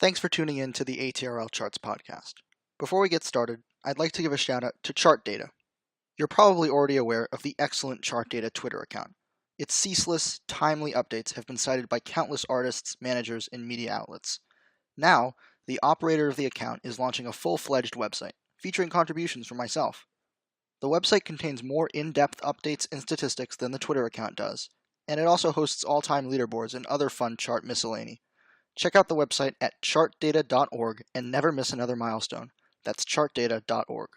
Thanks for tuning in to the ATRL Charts podcast. Before we get started, I'd like to give a shout out to Chart Data. You're probably already aware of the excellent Chart Data Twitter account. Its ceaseless, timely updates have been cited by countless artists, managers, and media outlets. Now, the operator of the account is launching a full-fledged website, featuring contributions from myself. The website contains more in-depth updates and statistics than the Twitter account does, and it also hosts all-time leaderboards and other fun chart miscellany. Check out the website at chartdata.org and never miss another milestone. That's chartdata.org.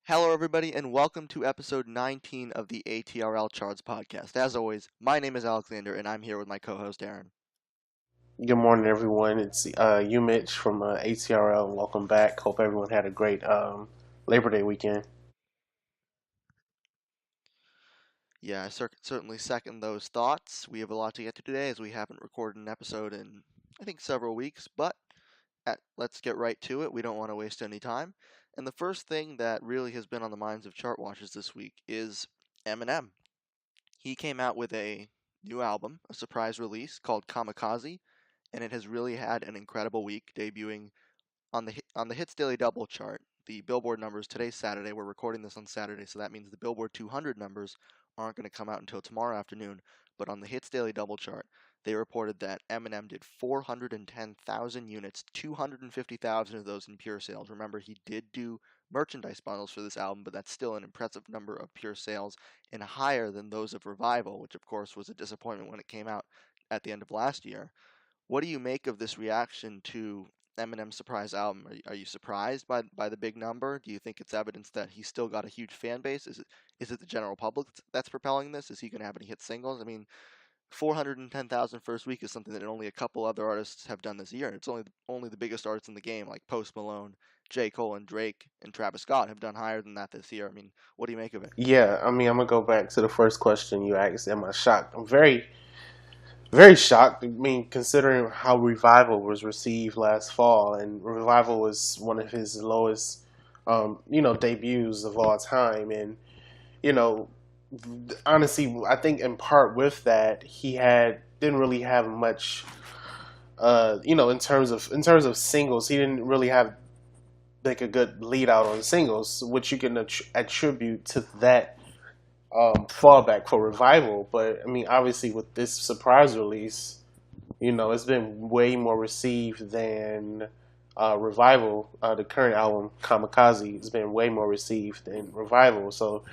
Hello, everybody, and welcome to episode 19 of the ATRL Charts podcast. As always, my name is Alexander, and I'm here with my co-host, Aaron. Good morning, everyone. It's you, Mitch, from ATRL, and welcome back. Hope everyone had a great Labor Day weekend. Yeah, I certainly second those thoughts. We have a lot to get to today, as we haven't recorded an episode in, I think, several weeks, but let's get right to it. We don't want to waste any time. And the first thing that really has been on the minds of chart watchers this week is Eminem. He came out with a new album, a surprise release called Kamikaze, and it has really had an incredible week, debuting on the Hits Daily Double chart. The Billboard numbers, today's Saturday, we're recording this on Saturday, so that means the Billboard 200 numbers aren't going to come out until tomorrow afternoon. But on the Hits Daily Double chart, they reported that Eminem did 410,000 units, 250,000 of those in pure sales. Remember, he did do merchandise bundles for this album, but that's still an impressive number of pure sales and higher than those of Revival, which of course was a disappointment when it came out at the end of last year. What do you make of this reaction to Eminem's surprise album? Are you surprised by the big number? Do you think it's evidence that he's still got a huge fan base? Is it the general public that's propelling this? Is he going to have any hit singles? I mean, 410,000 first week is something that only a couple other artists have done this year. It's only the biggest artists in the game, like Post Malone, J. Cole, and Drake, and Travis Scott, have done higher than that this year. I mean, what do you make of it? Yeah, I mean, I'm gonna go back to the first question you asked. Am I shocked? I'm very, very shocked. I mean, considering how Revival was received last fall, and Revival was one of his lowest, debuts of all time, and you know, honestly, I think in part with that, didn't really have much. In terms of singles, he didn't really have like a good lead out on singles, which you can attribute to that fallback for Revival. But I mean, obviously, with this surprise release, it's been way more received than Revival. The current album, Kamikaze, has been way more received than Revival. So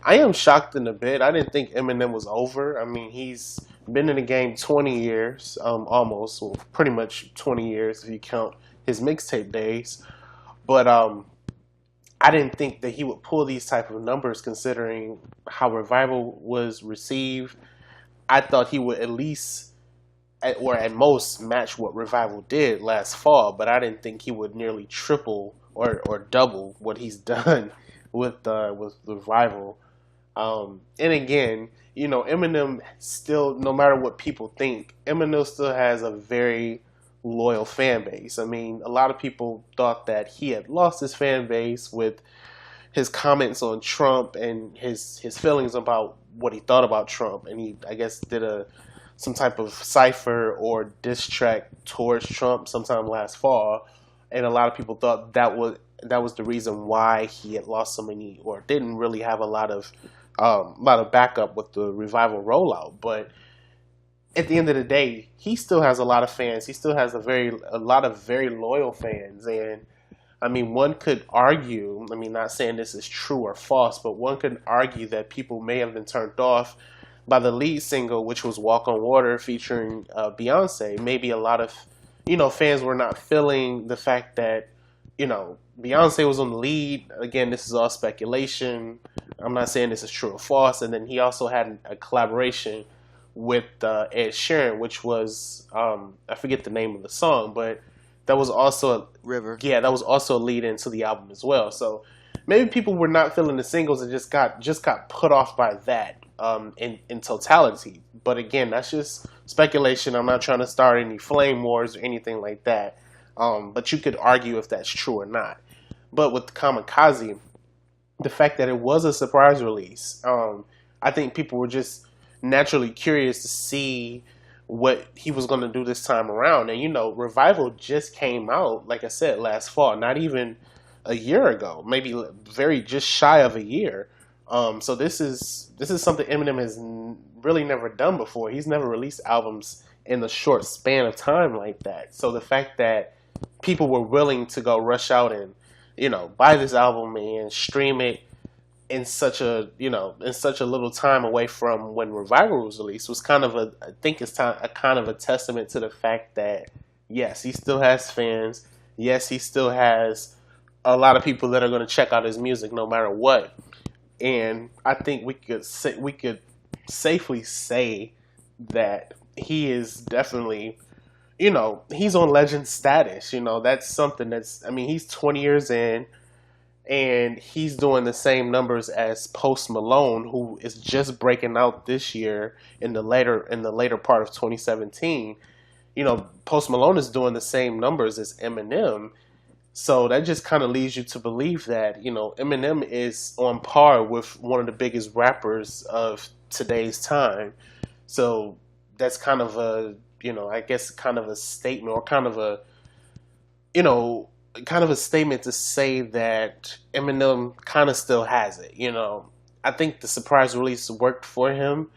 I am shocked in a bit. I didn't think Eminem was over. I mean, he's been in the game 20 years, almost, well, pretty much 20 years if you count his mixtape days. But I didn't think that he would pull these type of numbers considering how Revival was received. I thought he would at least, or at most, match what Revival did last fall, but I didn't think he would nearly triple or double what he's done with Revival. And again, Eminem still, no matter what people think, Eminem still has a very loyal fan base. I mean, a lot of people thought that he had lost his fan base with his comments on Trump and his feelings about what he thought about Trump, and he, I guess, did some type of cipher or diss track towards Trump sometime last fall, and a lot of people thought that was the reason why he had lost so many, or didn't really have a lot of backup with the Revival rollout. But at the end of the day, he still has a lot of fans. He still has a lot of very loyal fans. And I mean, one could argue, I mean, not saying this is true or false, but one could argue that people may have been turned off by the lead single, which was Walk on Water featuring Beyonce. Maybe a lot of, fans were not feeling the fact that, Beyonce was on the lead. Again, this is all speculation. I'm not saying this is true or false. And then he also had a collaboration with Ed Sheeran, which was I forget the name of the song, but that was also River. Yeah, that was also a lead into the album as well. So maybe people were not feeling the singles and just got put off by that in totality. But again, that's just speculation. I'm not trying to start any flame wars or anything like that. But you could argue if that's true or not. But with Kamikaze, the fact that it was a surprise release, I think people were just naturally curious to see what he was going to do this time around. And Revival just came out, like I said, last fall, not even a year ago, maybe very just shy of a year. So this is something Eminem has really never done before. He's never released albums in a short span of time like that. So the fact that people were willing to go rush out and buy this album and stream it in such a little time away from when Revival was released was kind of I think it's time a kind of a testament to the fact that yes, he still has fans. Yes, he still has a lot of people that are going to check out his music no matter what. And I think we could safely say that he is definitely he's on legend status. That's something that's, I mean, he's 20 years in and he's doing the same numbers as Post Malone, who is just breaking out this year in the later part of 2017. Post Malone is doing the same numbers as Eminem, so that just kind of leads you to believe that Eminem is on par with one of the biggest rappers of today's time. So that's kind of a I guess kind of a statement or you know, kind of a statement to say that Eminem kind of still has it. I think the surprise release worked for him.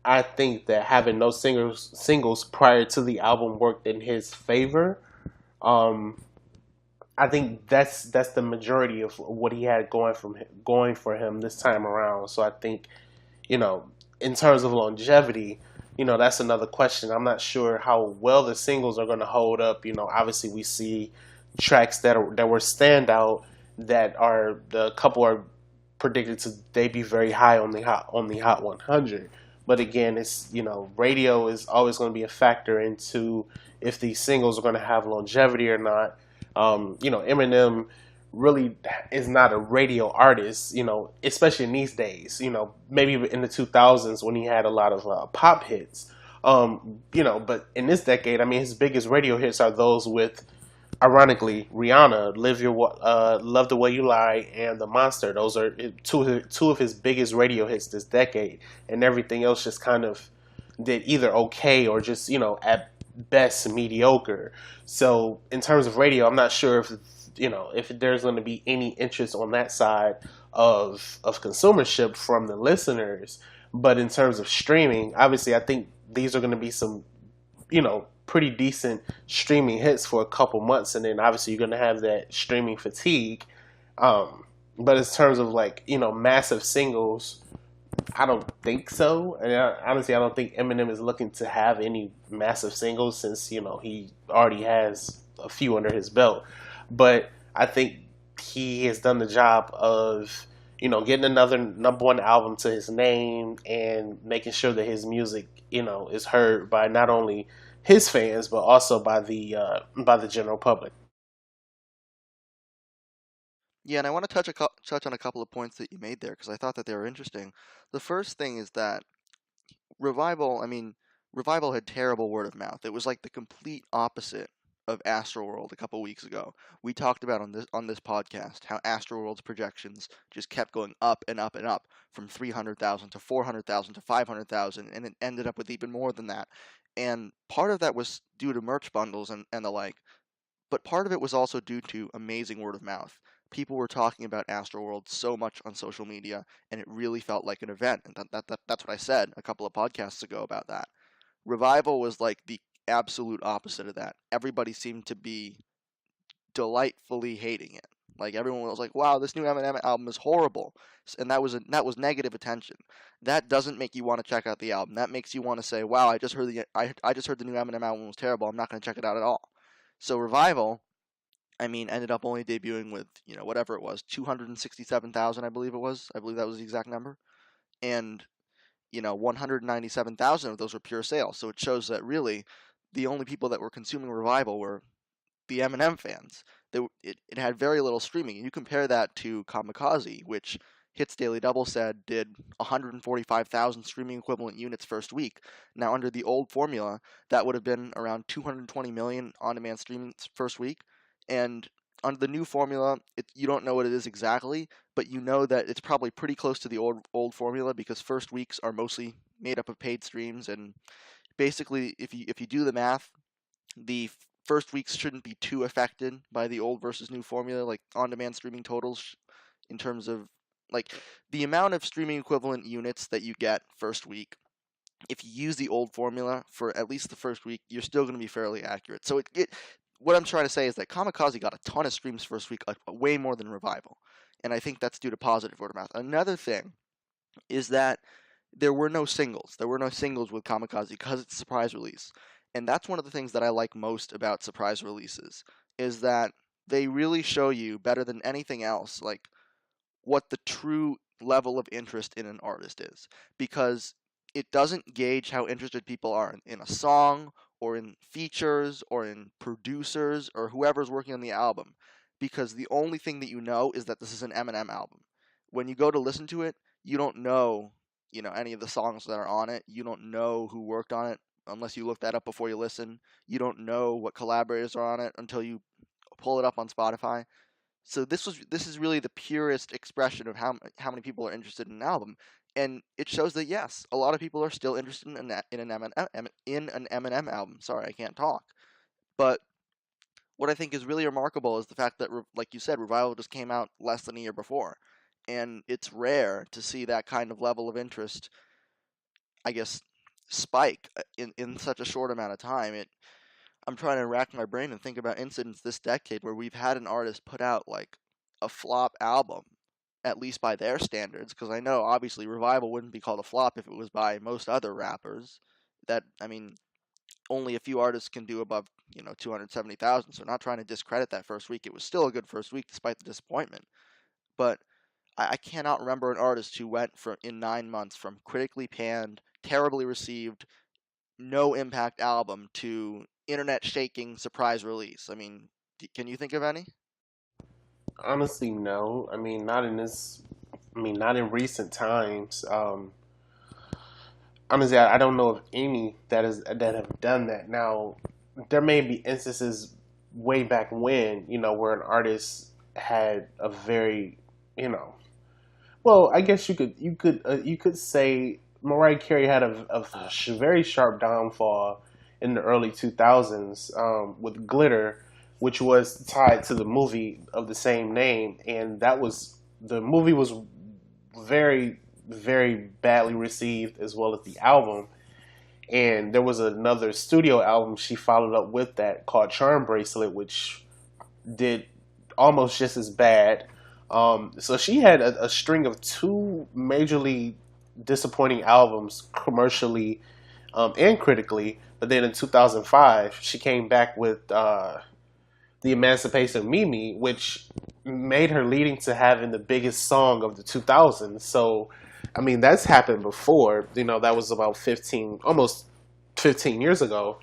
I think that having no singles prior to the album worked in his favor. Um, I think that's the majority of what he had going for him this time around. So I think you know, in terms of longevity, that's another question. I'm not sure how well the singles are going to hold up. Obviously we see tracks that were standout that are the couple are predicted to debut very high on the Hot 100. But again, it's radio is always going to be a factor into if these singles are going to have longevity or not. Eminem really is not a radio artist, especially in these days. Maybe in the 2000s when he had a lot of pop hits. But in this decade, I mean, his biggest radio hits are those with, ironically, Rihanna, Love the Way You Lie, and The Monster. Those are two of his biggest radio hits this decade, and everything else just kind of did either okay or just at best mediocre. So in terms of radio, I'm not sure if there's going to be any interest on that side of consumership from the listeners. But in terms of streaming, obviously, I think these are going to be some pretty decent streaming hits for a couple months, and then obviously you're going to have that streaming fatigue. But in terms of massive singles, I don't think so. And honestly, I don't think Eminem is looking to have any massive singles since he already has a few under his belt. But I think he has done the job of getting another number one album to his name and making sure that his music is heard by not only his fans but also by the general public. Yeah, and I want to touch on a couple of points that you made there because I thought that they were interesting. The first thing is that Revival, I mean, Revival had terrible word of mouth. It was like the complete opposite of Astroworld a couple weeks ago. We talked about on this podcast how Astroworld's projections just kept going up and up and up from 300,000 to 400,000 to 500,000, and it ended up with even more than that. And part of that was due to merch bundles and the like, but part of it was also due to amazing word of mouth. People were talking about Astroworld so much on social media, and it really felt like an event. And that's what I said a couple of podcasts ago about that. Revival was like the absolute opposite of that. Everybody seemed to be delightfully hating it. Like everyone was like, "Wow, this new Eminem album is horrible," and that was negative attention. That doesn't make you want to check out the album. That makes you want to say, "Wow, I just heard the new Eminem album was terrible. I'm not going to check it out at all." So Revival, I mean, ended up only debuting with whatever it was, 267,000, I believe it was. I believe that was the exact number, and 197,000 of those were pure sales. So it shows that really the only people that were consuming Revival were the Eminem fans. It had very little streaming. And you compare that to Kamikaze, which Hits Daily Double said did 145,000 streaming equivalent units first week. Now, under the old formula, that would have been around 220 million on-demand streaming first week. And under the new formula, you don't know what it is exactly, but you know that it's probably pretty close to the old formula because first weeks are mostly made up of paid streams and basically, if you do the math, the first weeks shouldn't be too affected by the old versus new formula, like on-demand streaming totals, in terms of like the amount of streaming equivalent units that you get first week. If you use the old formula for at least the first week, you're still going to be fairly accurate. So what I'm trying to say is that Kamikaze got a ton of streams first week, way more than Revival, and I think that's due to positive word of mouth. Another thing is that there were no singles. There were no singles with Kamikaze because it's a surprise release. And that's one of the things that I like most about surprise releases is that they really show you better than anything else like what the true level of interest in an artist is, because it doesn't gauge how interested people are in a song or in features or in producers or whoever's working on the album, because the only thing that you know is that this is an Eminem album. When you go to listen to it, you don't know, any of the songs that are on it. You don't know who worked on it unless you look that up before you listen. You don't know what collaborators are on it until you pull it up on Spotify. So this is really the purest expression of how many people are interested in an album, and it shows that yes, a lot of people are still interested in an Eminem album. Sorry, I can't talk. But what I think is really remarkable is the fact that, like you said, Revival just came out less than a year before, and it's rare to see that kind of level of interest, I guess, spike in such a short amount of time. I'm trying to rack my brain and think about incidents this decade where we've had an artist put out like a flop album, at least by their standards, because I know obviously Revival wouldn't be called a flop if it was by most other rappers. I mean, only a few artists can do above, 270,000, so not trying to discredit that first week. It was still a good first week despite the disappointment. But I cannot remember an artist who went in 9 months from critically panned, terribly received, no impact album to internet shaking surprise release. I mean, can you think of any? Honestly, no. I mean, not in this. I mean, not in recent times. Honestly, I don't know of any that have done that. Now, there may be instances way back when, where an artist had a very, you know, well, I guess you could say Mariah Carey had a very sharp downfall in the early 2000s with Glitter, which was tied to the movie of the same name, and the movie was very very badly received as well as the album. And there was another studio album she followed up with that called Charm Bracelet, which did almost just as bad. So she had a string of two majorly disappointing albums commercially and critically. But then in 2005, she came back with The Emancipation of Mimi, which made her leading to having the biggest song of the 2000s. So, I mean, that's happened before. That was about 15, almost 15 years ago.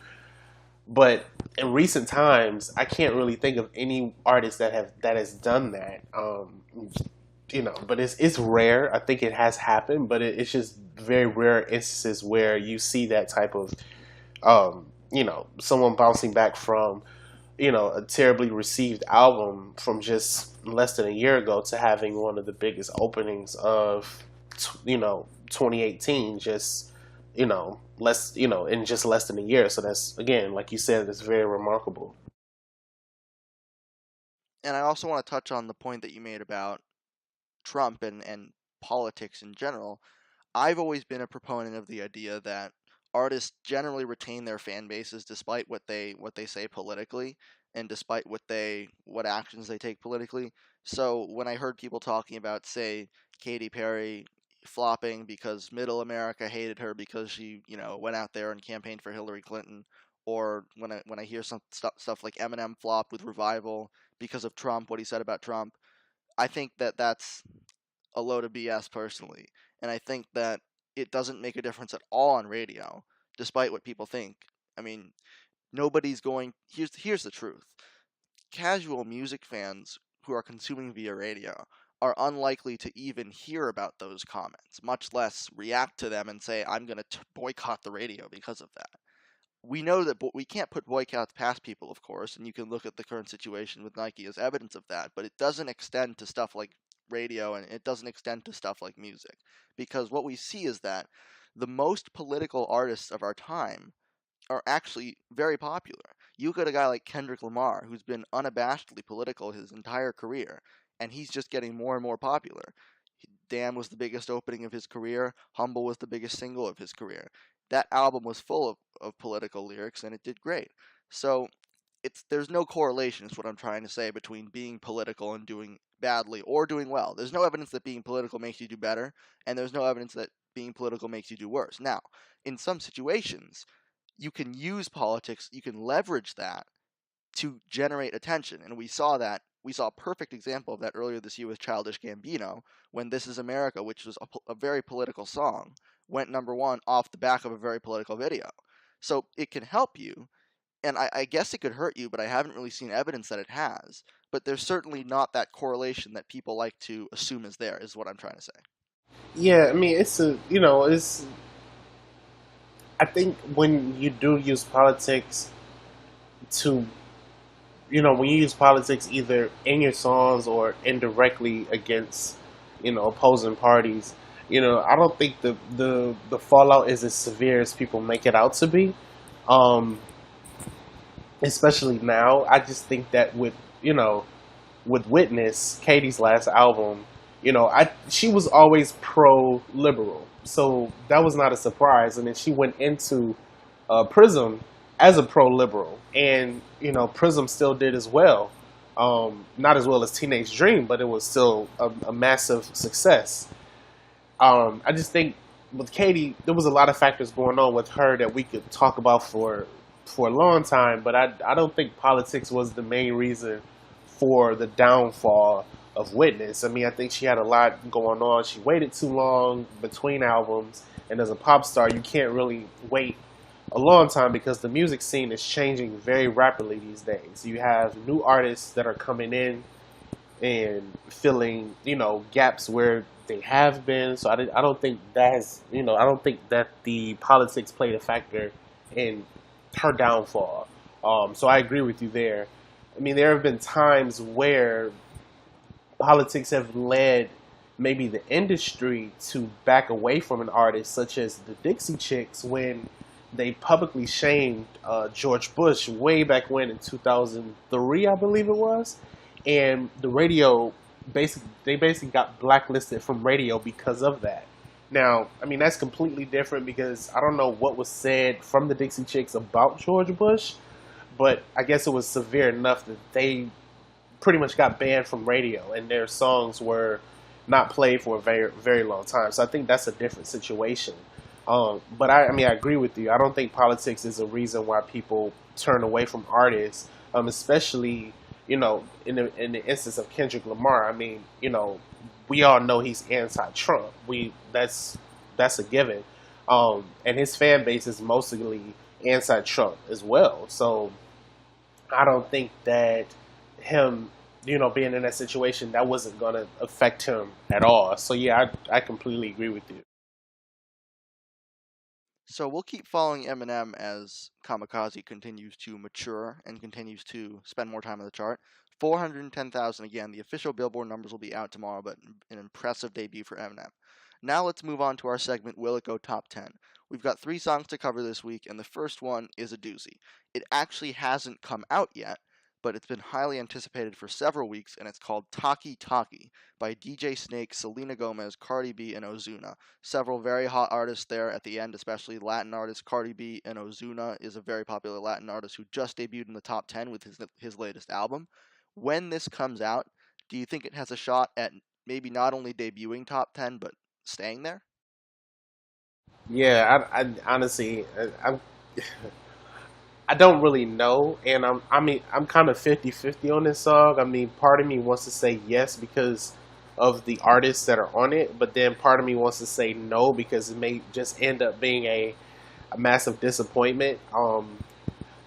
But in recent times, I can't really think of any artist that has done that. But it's rare. I think it has happened, but it's just very rare instances where you see that type of someone bouncing back from a terribly received album from just less than a year ago to having one of the biggest openings of 2018, just less in just less than a year. So that's, again, like you said, it's very remarkable. And I also want to touch on the point that you made about Trump and politics in general. I've always been a proponent of the idea that artists generally retain their fan bases despite what they say politically and despite what actions they take politically. So when I heard people talking about, say, Katy Perry flopping because middle America hated her because she, went out there and campaigned for Hillary Clinton, or when I hear some stuff like Eminem flopped with Revival because of Trump, what he said about Trump, I think that that's a load of BS personally. And I think that it doesn't make a difference at all on radio, despite what people think. I mean, nobody's going. Here's the truth: casual music fans who are consuming via radio are unlikely to even hear about those comments, much less react to them and say, "I'm going to boycott the radio because of that." We know that we can't put boycotts past people, of course, and you can look at the current situation with Nike as evidence of that, but it doesn't extend to stuff like radio and it doesn't extend to stuff like music. Because what we see is that the most political artists of our time are actually very popular. You get a guy like Kendrick Lamar, who's been unabashedly political his entire career, and he's just getting more and more popular. Damn was the biggest opening of his career. Humble was the biggest single of his career. That album was full of political lyrics, and it did great. So there's no correlation, is what I'm trying to say, between being political and doing badly or doing well. There's no evidence that being political makes you do better, and there's no evidence that being political makes you do worse. Now, in some situations, you can use politics, you can leverage that to generate attention. And we saw that. We saw a perfect example of that earlier this year with Childish Gambino, when This Is America, which was a very political song, went #1 off the back of a very political video. So it can help you, and I guess it could hurt you, but I haven't really seen evidence that it has. But there's certainly not that correlation that people like to assume is there, is what I'm trying to say. Yeah, I mean, it's. I think when you do use politics to, when you use politics either in your songs or indirectly against, opposing parties, I don't think the fallout is as severe as people make it out to be. Um, Especially now, I just think that with Witness, Katie's last album, she was always pro liberal, so that was not a surprise. And then she went into Prism as a pro liberal, and Prism still did as well. Not as well as Teenage Dream, but it was still a massive success. I just think with Katie, there was a lot of factors going on with her that we could talk about for a long time, but I don't think politics was the main reason for the downfall of Witness. I mean, I think she had a lot going on. She waited too long between albums, and as a pop star, you can't really wait a long time because the music scene is changing very rapidly these days. You have new artists that are coming in and filling, gaps where they have been. So I don't think that has, I don't think that the politics played a factor in her downfall. So I agree with you there. I mean, there have been times where politics have led maybe the industry to back away from an artist, such as the Dixie Chicks, when they publicly shamed George Bush way back when in 2003, I believe it was, and the radio basically got blacklisted from radio because of that. Now, I mean, that's completely different because I don't know what was said from the Dixie Chicks about George Bush, but I guess it was severe enough that they pretty much got banned from radio and their songs were not played for a very, very long time. So I think that's a different situation. But I mean, I agree with you. I don't think politics is a reason why people turn away from artists, especially, in the instance of Kendrick Lamar. I mean, we all know he's anti-Trump. That's a given, and his fan base is mostly anti-Trump as well. So I don't think that him, being in that situation, that wasn't going to affect him at all. So yeah, I completely agree with you. So we'll keep following Eminem as Kamikaze continues to mature and continues to spend more time on the chart. 410,000 again. The official Billboard numbers will be out tomorrow, but an impressive debut for Eminem. Now let's move on to our segment, Will It Go Top 10? We've got 3 songs to cover this week, and the first one is a doozy. It actually hasn't come out yet, but it's been highly anticipated for several weeks, and it's called Taki Taki by DJ Snake, Selena Gomez, Cardi B, and Ozuna. Several very hot artists there at the end, especially Latin artists. Cardi B and Ozuna is a very popular Latin artist who just debuted in the top 10 with his latest album. When this comes out, do you think it has a shot at maybe not only debuting top 10, but staying there? Yeah, I honestly, I don't really know, and I'm kind of 50-50 on this song. I mean, part of me wants to say yes because of the artists that are on it, but then part of me wants to say no because it may just end up being a massive disappointment.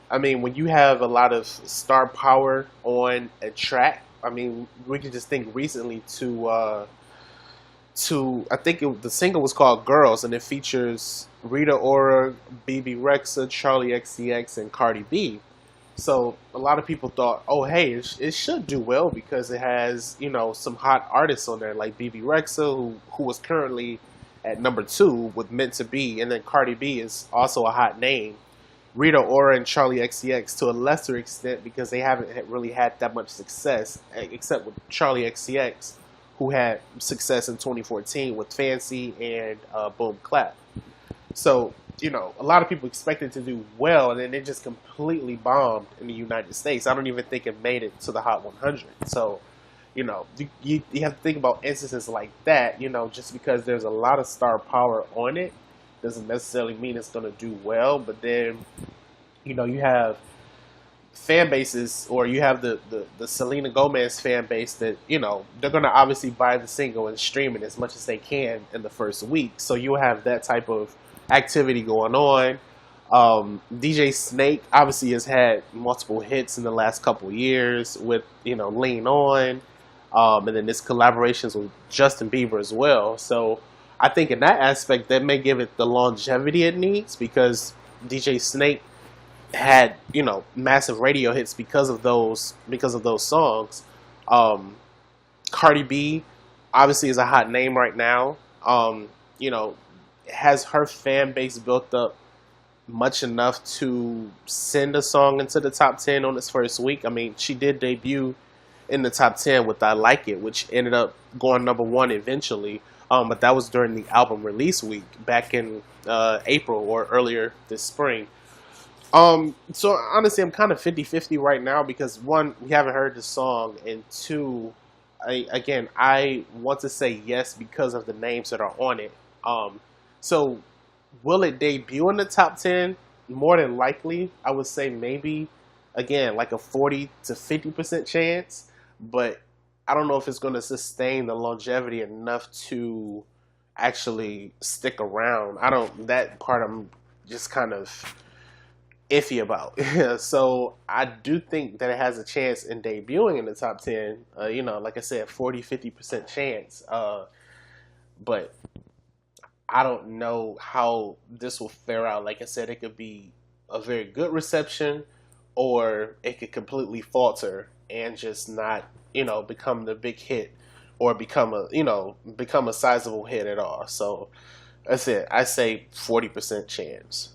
I mean, when you have a lot of star power on a track, I mean, we can just think recently to I think the single was called Girls, and it features Rita Ora, BB Rexa, Charlie XCX, and Cardi B. So a lot of people thought, oh hey, it should do well because it has some hot artists on there like BB Rexa, who was currently at number 2 with Meant to Be, and then Cardi B is also a hot name. Rita Ora and Charlie XCX to a lesser extent because they haven't really had that much success, except with Charlie XCX, who had success in 2014 with Fancy and Boom Clap. So, a lot of people expected to do well, and then it just completely bombed in the United States. I don't even think it made it to the Hot 100. So, you have to think about instances like that. Just because there's a lot of star power on it doesn't necessarily mean it's going to do well. But then, you have fan bases, or you have the Selena Gomez fan base that, they're going to obviously buy the single and stream it as much as they can in the first week. So you'll have that type of activity going on. DJ Snake obviously has had multiple hits in the last couple of years with, Lean On. And then this collaborations with Justin Bieber as well. So I think in that aspect, that may give it the longevity it needs, because DJ Snake had massive radio hits because of those songs. Um, Cardi B obviously is a hot name right now. You know, has her fan base built up much enough to send a song into the top 10 on its first week? I mean, she did debut in the top 10 with "I Like It," which ended up going number one eventually. But that was during the album release week back in April or earlier this spring. So honestly, I'm kind of 50-50 right now because one, we haven't heard the song, and two, I want to say yes because of the names that are on it. So will it debut in the top 10? More than likely, I would say maybe, again, like a 40 to 50% chance, but I don't know if it's going to sustain the longevity enough to actually stick around. That part I'm just kind of iffy about. So I do think that it has a chance in debuting in the top 10. Like I said, 40-50% chance. But I don't know how this will fare out. Like I said, it could be a very good reception, or it could completely falter and just not, become the big hit, or become a sizable hit at all. So that's it. I say 40% chance.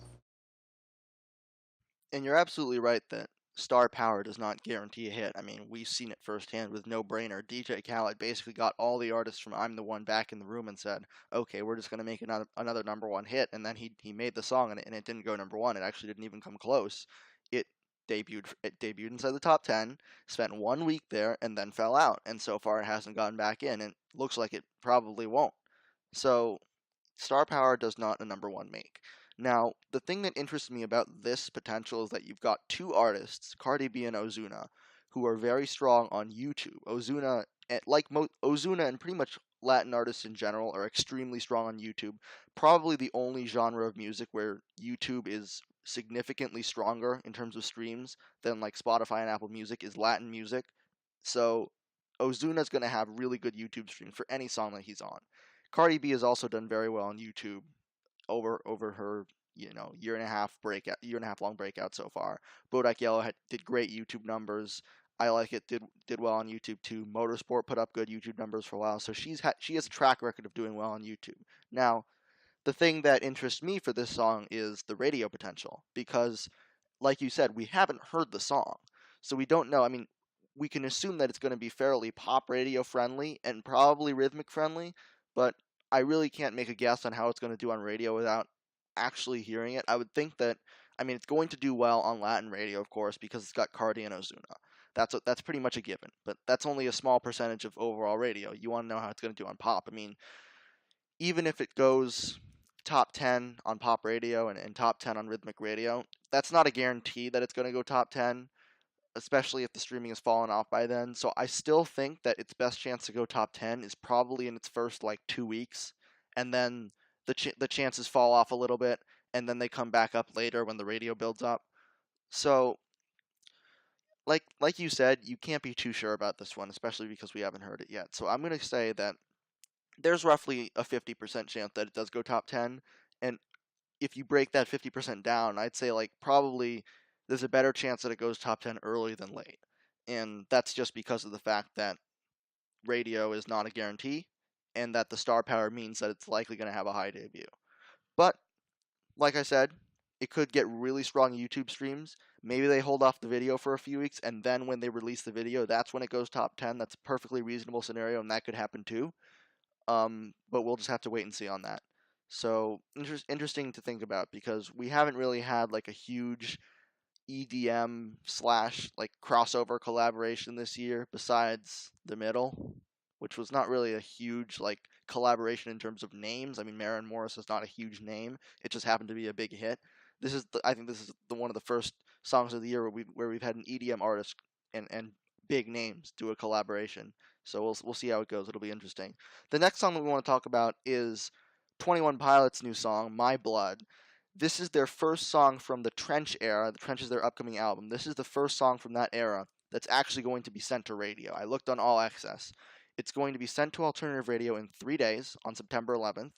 And you're absolutely right that star power does not guarantee a hit. I mean, we've seen it firsthand with No Brainer. DJ Khaled basically got all the artists from I'm the One back in the room and said, okay, we're just going to make another number one hit. And then he made the song, and it didn't go number one. It actually didn't even come close. It it debuted inside the top 10, spent 1 week there, and then fell out. And so far, it hasn't gotten back in, and looks like it probably won't. So star power does not a number one make. Now, the thing that interests me about this potential is that you've got two artists, Cardi B and Ozuna, who are very strong on YouTube. Ozuna and pretty much Latin artists in general are extremely strong on YouTube. Probably the only genre of music where YouTube is significantly stronger in terms of streams than like Spotify and Apple Music is Latin music. So Ozuna's going to have really good YouTube streams for any song that he's on. Cardi B has also done very well on YouTube over her year and a half long breakout so far. Bodak Yellow did great YouTube numbers. I Like It did well on YouTube too. Motorsport put up good YouTube numbers for a while, so she has a track record of doing well on YouTube. Now, the thing that interests me for this song is the radio potential, because like you said, we haven't heard the song, so we don't know. I mean, we can assume that it's going to be fairly pop radio friendly and probably rhythmic friendly, but I really can't make a guess on how it's going to do on radio without actually hearing it. I would think that, I mean, it's going to do well on Latin radio, of course, because it's got Cardi and Ozuna. That's pretty much a given, but that's only a small percentage of overall radio. You want to know how it's going to do on pop. I mean, even if it goes top 10 on pop radio and top 10 on rhythmic radio, that's not a guarantee that it's going to go top 10, especially if the streaming has fallen off by then. So I still think that its best chance to go top 10 is probably in its first like 2 weeks, and then the chances fall off a little bit, and then they come back up later when the radio builds up. So like you said, you can't be too sure about this one, especially because we haven't heard it yet. So I'm going to say that there's roughly a 50% chance that it does go top 10. And if you break that 50% down, I'd say like probably there's a better chance that it goes top 10 early than late. And that's just because of the fact that radio is not a guarantee, and that the star power means that it's likely going to have a high debut. But like I said, it could get really strong YouTube streams. Maybe they hold off the video for a few weeks, and then when they release the video, that's when it goes top 10. That's a perfectly reasonable scenario, and that could happen too. But we'll just have to wait and see on that. So interesting to think about, because we haven't really had like a huge EDM slash like crossover collaboration this year besides the middle, which was not really a huge like collaboration in terms of names. I mean, Maren Morris is not a huge name. It just happened to be a big hit. I think this is one of the first songs of the year where we've had an EDM artist and big names do a collaboration. So we'll see how it goes. It'll be interesting. The next song that we want to talk about is 21 Pilots' new song, My Blood. This is their first song from the Trench era. The Trench is their upcoming album. This is the first song from that era that's actually going to be sent to radio. I looked on All Access. It's going to be sent to alternative radio in 3 days on September 11th.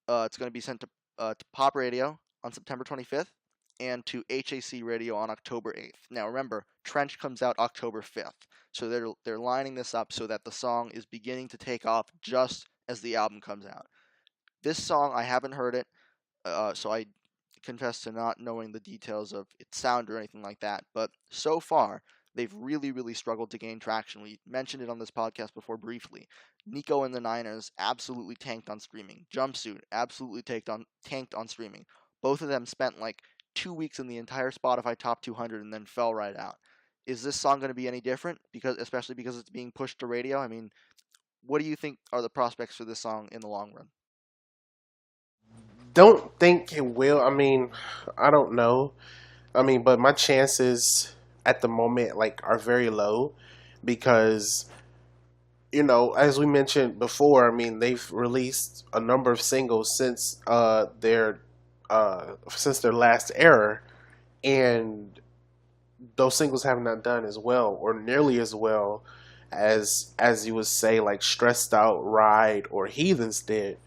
It's going to be sent to pop radio on September 25th and to HAC radio on October 8th. Now remember, Trench comes out October 5th. So they're lining this up so that the song is beginning to take off just as the album comes out. This song, I haven't heard it, so I confess to not knowing the details of its sound or anything like that. But so far, they've really, really struggled to gain traction. We mentioned it on this podcast before briefly. Nico and the Niners absolutely tanked on streaming. Jumpsuit absolutely tanked on streaming. Both of them spent like 2 weeks in the entire Spotify top 200 and then fell right out. Is this song going to be any different? Especially because it's being pushed to radio. I mean, what do you think are the prospects for this song in the long run? Don't think it will. I mean, I don't know. I mean, but my chances at the moment like are very low because as we mentioned before, I mean, they've released a number of singles since their last era, and those singles have not done as well or nearly as well as you would say like Stressed Out, Ride, or Heathens did.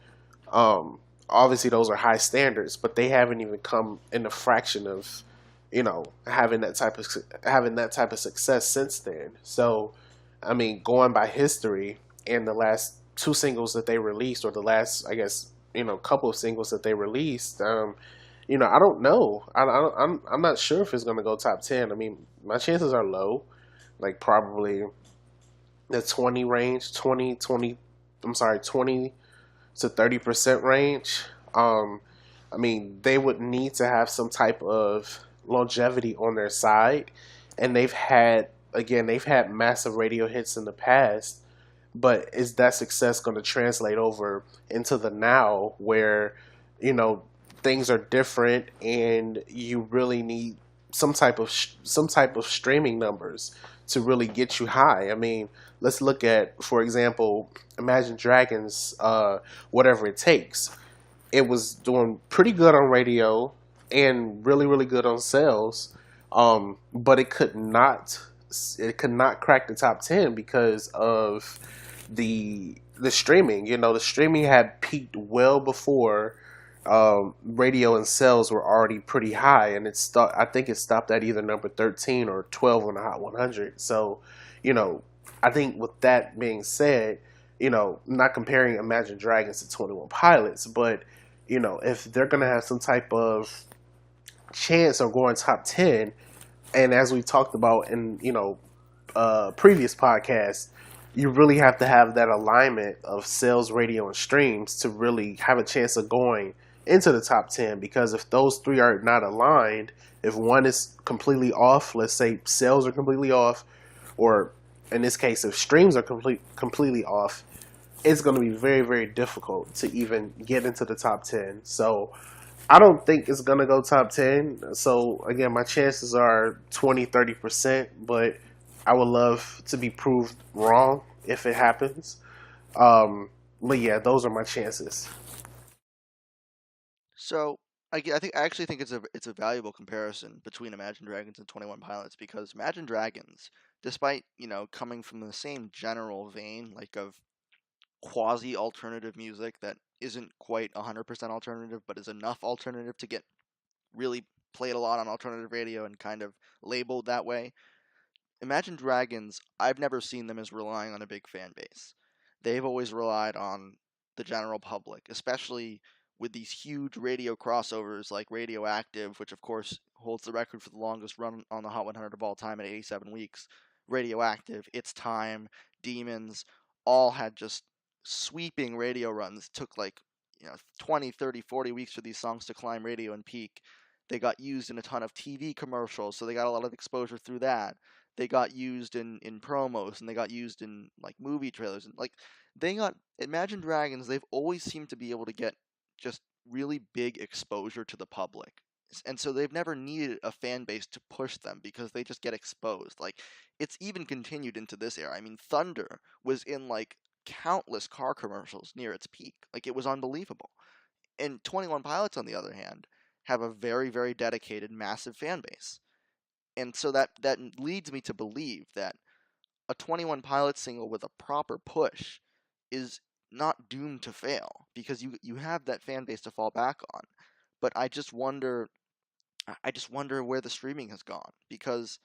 Um, Obviously, those are high standards, but they haven't even come in a fraction of, having that type of success since then. So, I mean, going by history and the last two singles that they released, or the last, I guess, couple of singles that they released, I don't know. I'm not sure if it's going to go top 10. I mean, my chances are low, like probably the 20 range, 20, I'm sorry, 20 to 30% range. Um, I mean, they would need to have some type of longevity on their side, and they've had massive radio hits in the past. But is that success going to translate over into the now, where you know things are different, and you really need some type of streaming numbers to really get you high? I mean, let's look at, for example, Imagine Dragons, whatever it takes. It was doing pretty good on radio and really really good on sales, but it could not crack the top 10 because of the streaming. The streaming had peaked well before radio and sales were already pretty high, and I think it stopped at either number 13 or 12 on the Hot 100. So, you know, I think with that being said, not comparing Imagine Dragons to 21 Pilots, but if they're gonna have some type of chance of going top 10, and as we talked about in previous podcasts, you really have to have that alignment of sales, radio, and streams to really have a chance of going into the top 10. Because if those three are not aligned, if one is completely off, let's say sales are completely off, or in this case, if streams are completely off, it's going to be very, very difficult to even get into the top 10. So I don't think it's going to go top 10. So again, my chances are 20, 30%, but I would love to be proved wrong if it happens. But yeah, those are my chances. So I actually think it's a valuable comparison between Imagine Dragons and 21 Pilots, because Imagine Dragons, despite coming from the same general vein, like of quasi alternative music that isn't quite 100% alternative, but is enough alternative to get really played a lot on alternative radio and kind of labeled that way. Imagine Dragons, I've never seen them as relying on a big fan base. They've always relied on the general public, especially with these huge radio crossovers like Radioactive, which of course holds the record for the longest run on the Hot 100 of all time at 87 weeks. Radioactive, It's Time, Demons, all had just sweeping radio runs. It took like 20, 30, 40 weeks for these songs to climb radio and peak. They got used in a ton of TV commercials, so they got a lot of exposure through that. They got used in promos, and they got used in like movie trailers, and like they got Imagine Dragons. They've always seemed to be able to get just really big exposure to the public, and so they've never needed a fan base to push them because they just get exposed. Like it's even continued into this era. I mean, Thunder was in like countless car commercials near its peak. Like it was unbelievable. And 21 Pilots, on the other hand, have a very, very dedicated, massive fan base. And so that leads me to believe that a 21 Pilots single with a proper push is not doomed to fail because you have that fan base to fall back on. But I just wonder where the streaming has gone because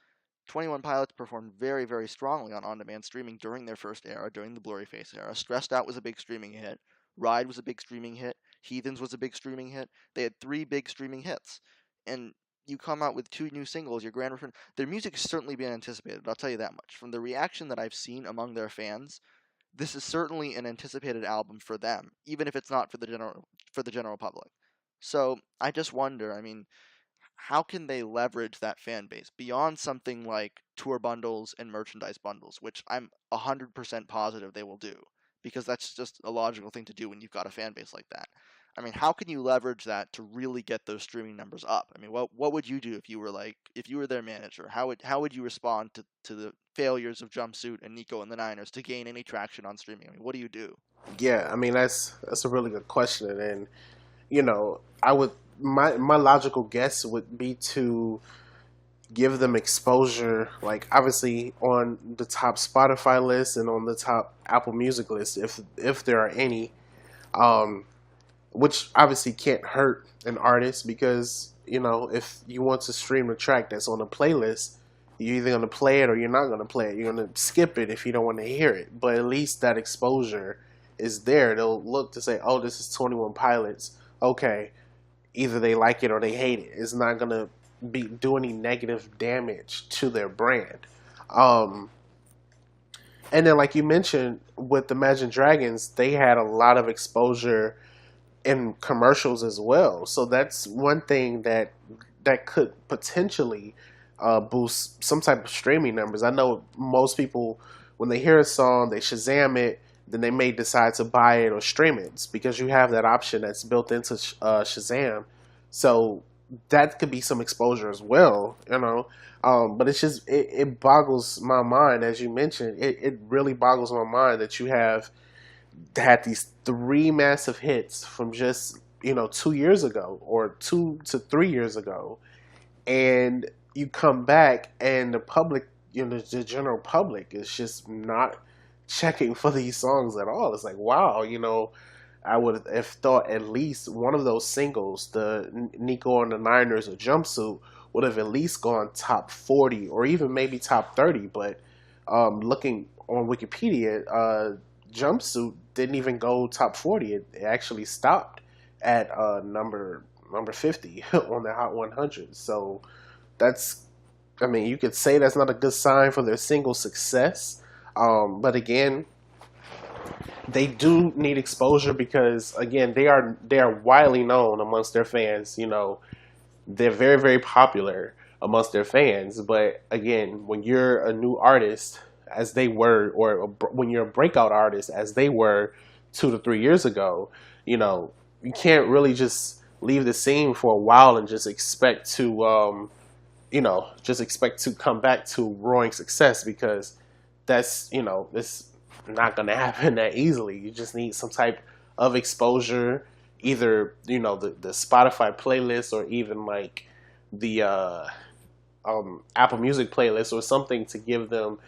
21 Pilots performed very, very strongly on-demand streaming during their first era, during the Blurry Face era. Stressed Out was a big streaming hit. Ride was a big streaming hit. Heathens was a big streaming hit. They had 3 big streaming hits. And you come out with 2 new singles, your grand return. Their music has certainly been anticipated, I'll tell you that much. From the reaction that I've seen among their fans, this is certainly an anticipated album for them, even if it's not for the general public. So I just wonder, I mean, how can they leverage that fan base beyond something like tour bundles and merchandise bundles, which I'm 100% positive they will do, because that's just a logical thing to do when you've got a fan base like that. I mean, how can you leverage that to really get those streaming numbers up? I mean, what would you do if you were their manager? How would you respond to the failures of Jumpsuit and Nico and the Niners to gain any traction on streaming? I mean, what do you do? Yeah, I mean that's a really good question, and I would my logical guess would be to give them exposure, like obviously on the top Spotify list and on the top Apple Music list, if there are any, um, which obviously can't hurt an artist because if you want to stream a track that's on a playlist, you're either gonna play it or you're not gonna play it. You're gonna skip it if you don't want to hear it. But at least that exposure is there. They'll look to say, "Oh, this is 21 Pilots. Okay, either they like it or they hate it. It's not gonna do any negative damage to their brand." Um, and then, like you mentioned, with Imagine Dragons, they had a lot of exposure in commercials as well. So that's one thing that could potentially boost some type of streaming numbers. I know most people, when they hear a song, they Shazam it, then they may decide to buy it or stream it. It's because you have that option that's built into Shazam. So that could be some exposure as well. But it's just it boggles my mind, as you mentioned. It really boggles my mind that you have had these 3 massive hits from just 2 years ago or 2 to 3 years ago, and you come back and the public, the general public is just not checking for these songs at all. It's like, wow, I would have thought at least one of those singles, the Nico and the Niners or Jumpsuit, would have at least gone top 40 or even maybe top 30. But looking on Wikipedia, Jumpsuit didn't even go top 40. It actually stopped at number 50 on the Hot 100. So that's, I mean, you could say that's not a good sign for their single success. But again, they do need exposure because again, they are widely known amongst their fans. They're very, very popular amongst their fans. But again, when you're a new artist, as they were, or when you're a breakout artist, as they were 2 to 3 years ago, you can't really just leave the scene for a while and just expect to come back to roaring success, because it's not going to happen that easily. You just need some type of exposure, either the Spotify playlist or even like the Apple Music playlist or something to give them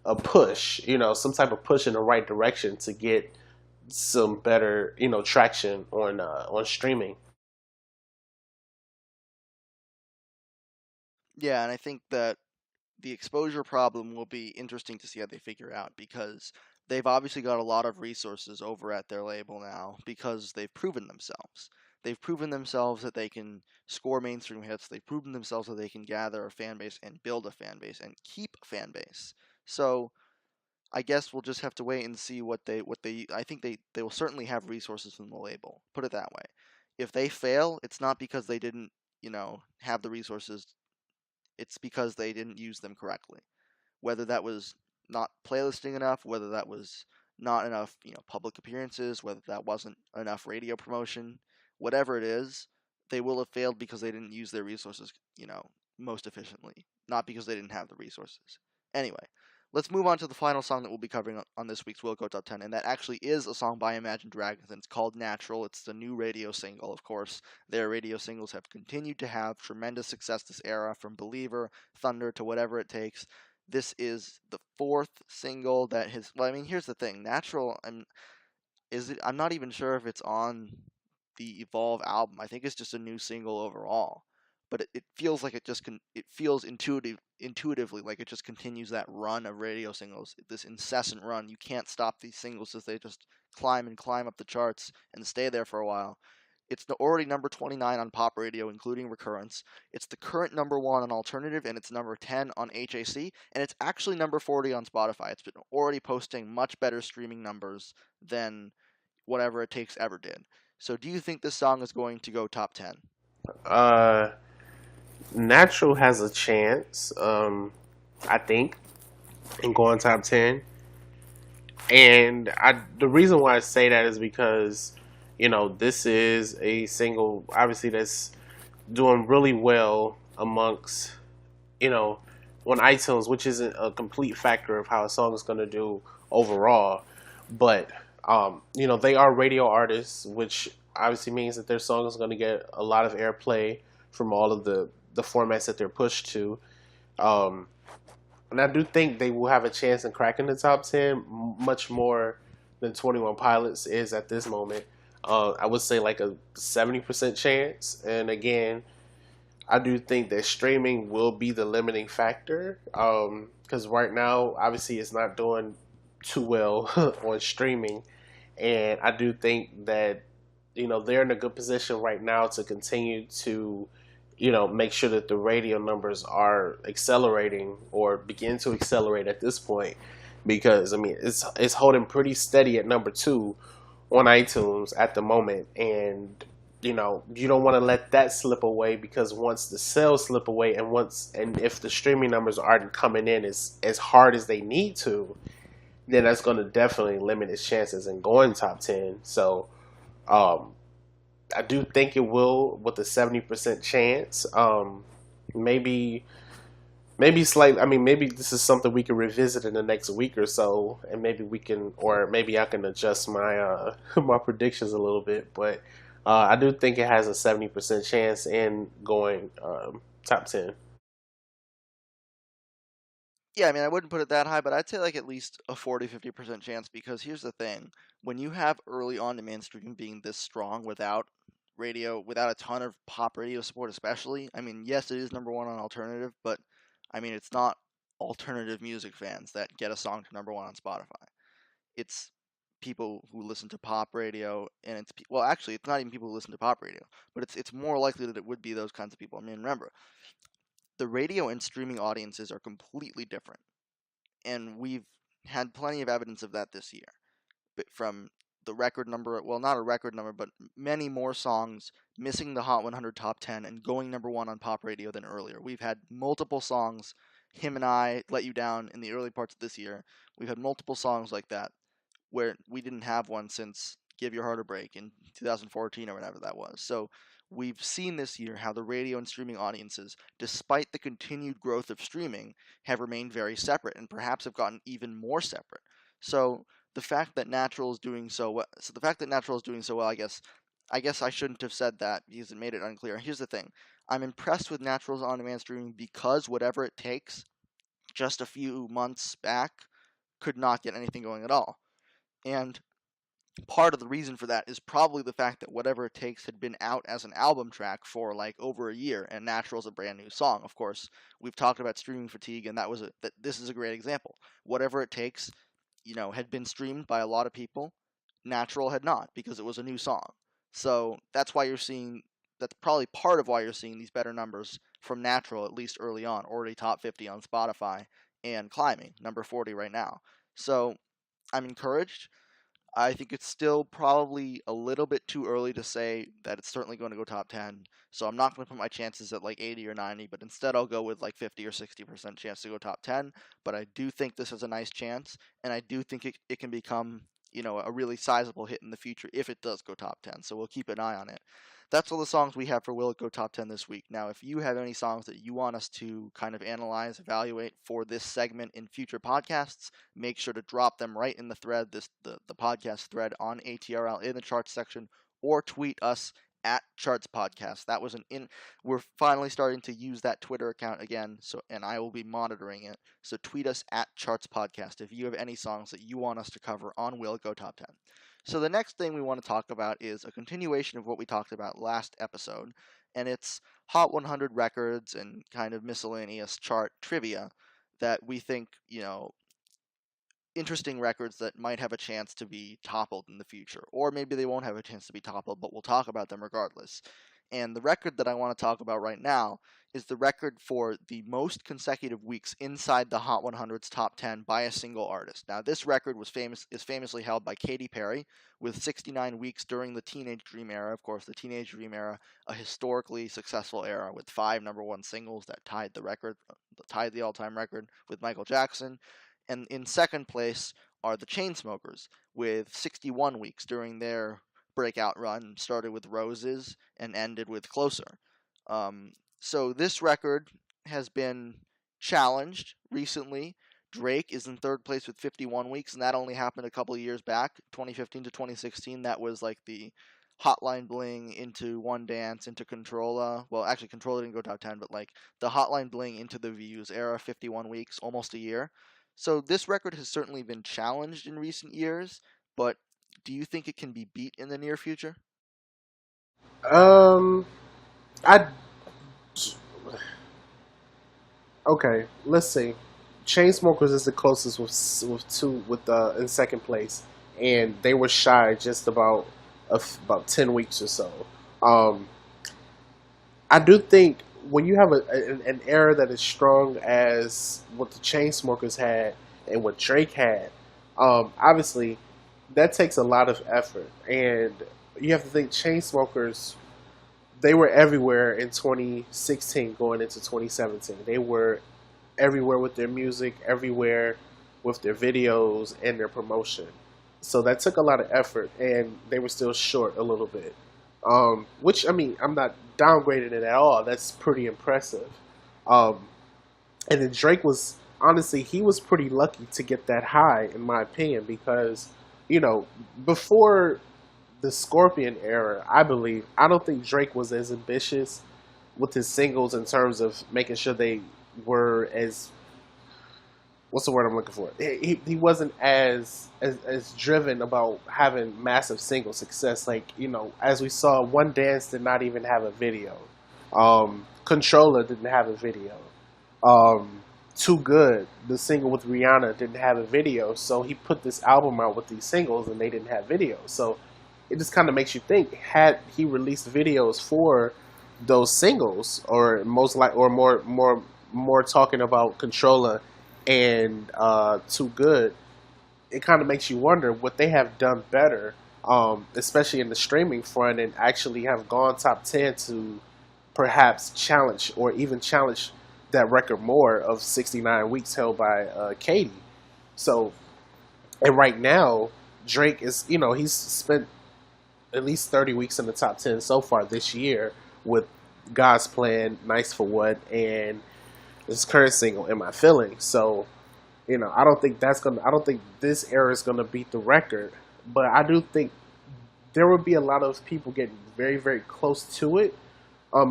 a push, some type of push in the right direction to get some better traction on streaming. Yeah, and I think that the exposure problem will be interesting to see how they figure out because they've obviously got a lot of resources over at their label now because they've proven themselves. They've proven themselves that they can score mainstream hits. They've proven themselves that they can gather a fan base and build a fan base and keep a fan base. So I guess we'll just have to wait and see what they. I think they will certainly have resources from the label. Put it that way. If they fail, it's not because they didn't, have the resources. It's because they didn't use them correctly. Whether that was not playlisting enough, whether that was not enough, public appearances, whether that wasn't enough radio promotion, whatever it is, they will have failed because they didn't use their resources, most efficiently, not because they didn't have the resources. Anyway, let's move on to the final song that we'll be covering on this week's Wilco Top 10, and that actually is a song by Imagine Dragons, and it's called Natural. It's the new radio single, of course. Their radio singles have continued to have tremendous success this era, from Believer, Thunder, to Whatever It Takes. This is the fourth single that has. Well, I mean, here's the thing. Natural. I'm not even sure if it's on the Evolve album. I think it's just a new single overall. But it feels like it feels intuitively like it just continues that run of radio singles, this incessant run. You can't stop these singles as they just climb and climb up the charts and stay there for a while. It's already number 29 on pop radio, including Recurrence. It's the current number 1 on alternative, and it's number 10 on HAC, and it's actually number 40 on Spotify. It's been already posting much better streaming numbers than Whatever It Takes ever did. So do you think this song is going to go top 10? Uh, Natural has a chance, I think, in going top 10. And the reason why I say that is because, this is a single, obviously, that's doing really well amongst, you know, on iTunes, which isn't a complete factor of how a song is going to do overall. But, they are radio artists, which obviously means that their song is going to get a lot of airplay from all of the formats that they're pushed to. Um, and I do think they will have a chance in cracking the top 10 much more than 21 Pilots is at this moment. I would say like a 70% chance. And again, I do think that streaming will be the limiting factor. Because right now, obviously, it's not doing too well on streaming. And I do think that, they're in a good position right now to continue to, make sure that the radio numbers are accelerating or begin to accelerate at this point. Because, I mean, it's holding pretty steady at number 2 on iTunes at the moment. And, you don't want to let that slip away, because once the sales slip away and if the streaming numbers aren't coming in as hard as they need to, then that's going to definitely limit its chances in going top 10. So, um, I do think it will with a 70% chance. Maybe, maybe slight. I mean, maybe this is something we can revisit in the next week or so, and maybe we can, or maybe I can adjust my my predictions a little bit. But I do think it has a 70% chance in going top 10. Yeah, I mean, I wouldn't put it that high, but I'd say like at least a 40-50% chance, because here's the thing. When you have early on demand streaming being this strong without a ton of pop radio support, especially, I mean, yes, it is number 1 on alternative, but I mean, it's not alternative music fans that get a song to number 1 on Spotify. It's people who listen to pop radio, and well, actually, it's not even people who listen to pop radio, but it's more likely that it would be those kinds of people. I mean, remember, the radio and streaming audiences are completely different, and we've had plenty of evidence of that this year. But from the record number, well, not a record number, but many more songs missing the Hot 100 Top 10 and going number 1 on pop radio than earlier. We've had multiple songs, Him and I, Let You Down, in the early parts of this year. We've had multiple songs like that where we didn't have one since Give Your Heart a Break in 2014 or whatever that was. So we've seen this year how the radio and streaming audiences, despite the continued growth of streaming, have remained very separate and perhaps have gotten even more separate. So the fact that Natural is doing so well, I guess I shouldn't have said that because it made it unclear. Here's the thing. I'm impressed with Natural's on-demand streaming because Whatever It Takes, just a few months back, could not get anything going at all. And part of the reason for that is probably the fact that Whatever It Takes had been out as an album track for like over a year, and Natural's a brand new song. Of course, we've talked about streaming fatigue, and that this is a great example. Whatever It Takes had been streamed by a lot of people. Natural had not, because it was a new song. So that's why you're seeing. That's probably part of why you're seeing these better numbers from Natural, at least early on, already top 50 on Spotify and climbing, number 40 right now. So I'm encouraged. I think it's still probably a little bit too early to say that it's certainly going to go top 10. So I'm not going to put my chances at like 80 or 90, but instead I'll go with like 50 or 60% chance to go top 10. But I do think this is a nice chance, and I do think it can become, a really sizable hit in the future if it does go top 10. So we'll keep an eye on it. That's all the songs we have for Will It Go Top 10 this week. Now, if you have any songs that you want us to kind of analyze, evaluate for this segment in future podcasts, make sure to drop them right in the thread, the podcast thread on ATRL in the charts section, or tweet us at Charts Podcast. That was we're finally starting to use that Twitter account again, and I will be monitoring it. So tweet us at Charts Podcast if you have any songs that you want us to cover on Will It Go Top 10. So the next thing we want to talk about is a continuation of what we talked about last episode, and it's Hot 100 records and kind of miscellaneous chart trivia that we think, interesting records that might have a chance to be toppled in the future. Or maybe they won't have a chance to be toppled, but we'll talk about them regardless. And the record that I want to talk about right now is the record for the most consecutive weeks inside the Hot 100's top 10 by a single artist. Now, this record is famously held by Katy Perry with 69 weeks during the Teenage Dream era. Of course, the Teenage Dream era, a historically successful era with 5 number 1 singles that tied the all-time record with Michael Jackson. And in second place are the Chainsmokers with 61 weeks during their breakout run, started with Roses and ended with Closer. So this record has been challenged recently. Drake is in third place with 51 weeks, and that only happened a couple of years back, 2015 to 2016. That was like the Hotline Bling into One Dance into Controlla. Well, actually, Controlla didn't go top 10, but like the Hotline Bling into the Views era, 51 weeks, almost a year. So this record has certainly been challenged in recent years, but do you think it can be beat in the near future? I okay. Let's see. Chainsmokers is the closest with two in second place, and they were shy just about 10 weeks or so. Um, I do think when you have an era that is strong as what the Chainsmokers had and what Drake had, obviously that takes a lot of effort, and you have to think Chainsmokers, they were everywhere in 2016 going into 2017. They were everywhere with their music, everywhere with their videos and their promotion. So that took a lot of effort, and they were still short a little bit. Which, I mean, I'm not downgrading it at all. That's pretty impressive. Um, and then Drake was, honestly, he was pretty lucky to get that high, in my opinion, because, before the Scorpion era, I don't think Drake was as ambitious with his singles in terms of making sure they were as, what's the word I'm looking for? He wasn't as driven about having massive single success. Like, as we saw, One Dance did not even have a video. Controller didn't have a video. Too Good, the single with Rihanna, didn't have a video. So he put this album out with these singles, and they didn't have videos. So it just kind of makes you think, had he released videos for those singles, or more talking about Controller and Too Good, it kind of makes you wonder what they have done better, especially in the streaming front, and actually have gone top 10 to perhaps challenge or even challenge that record more of 69 weeks held by Katy. So, and right now, Drake is, he's spent at least 30 weeks in the top 10 so far this year with God's Plan, Nice for What, and his current single, In My Feelings. So, I don't think this era is gonna beat the record, but I do think there will be a lot of people getting very, very close to it,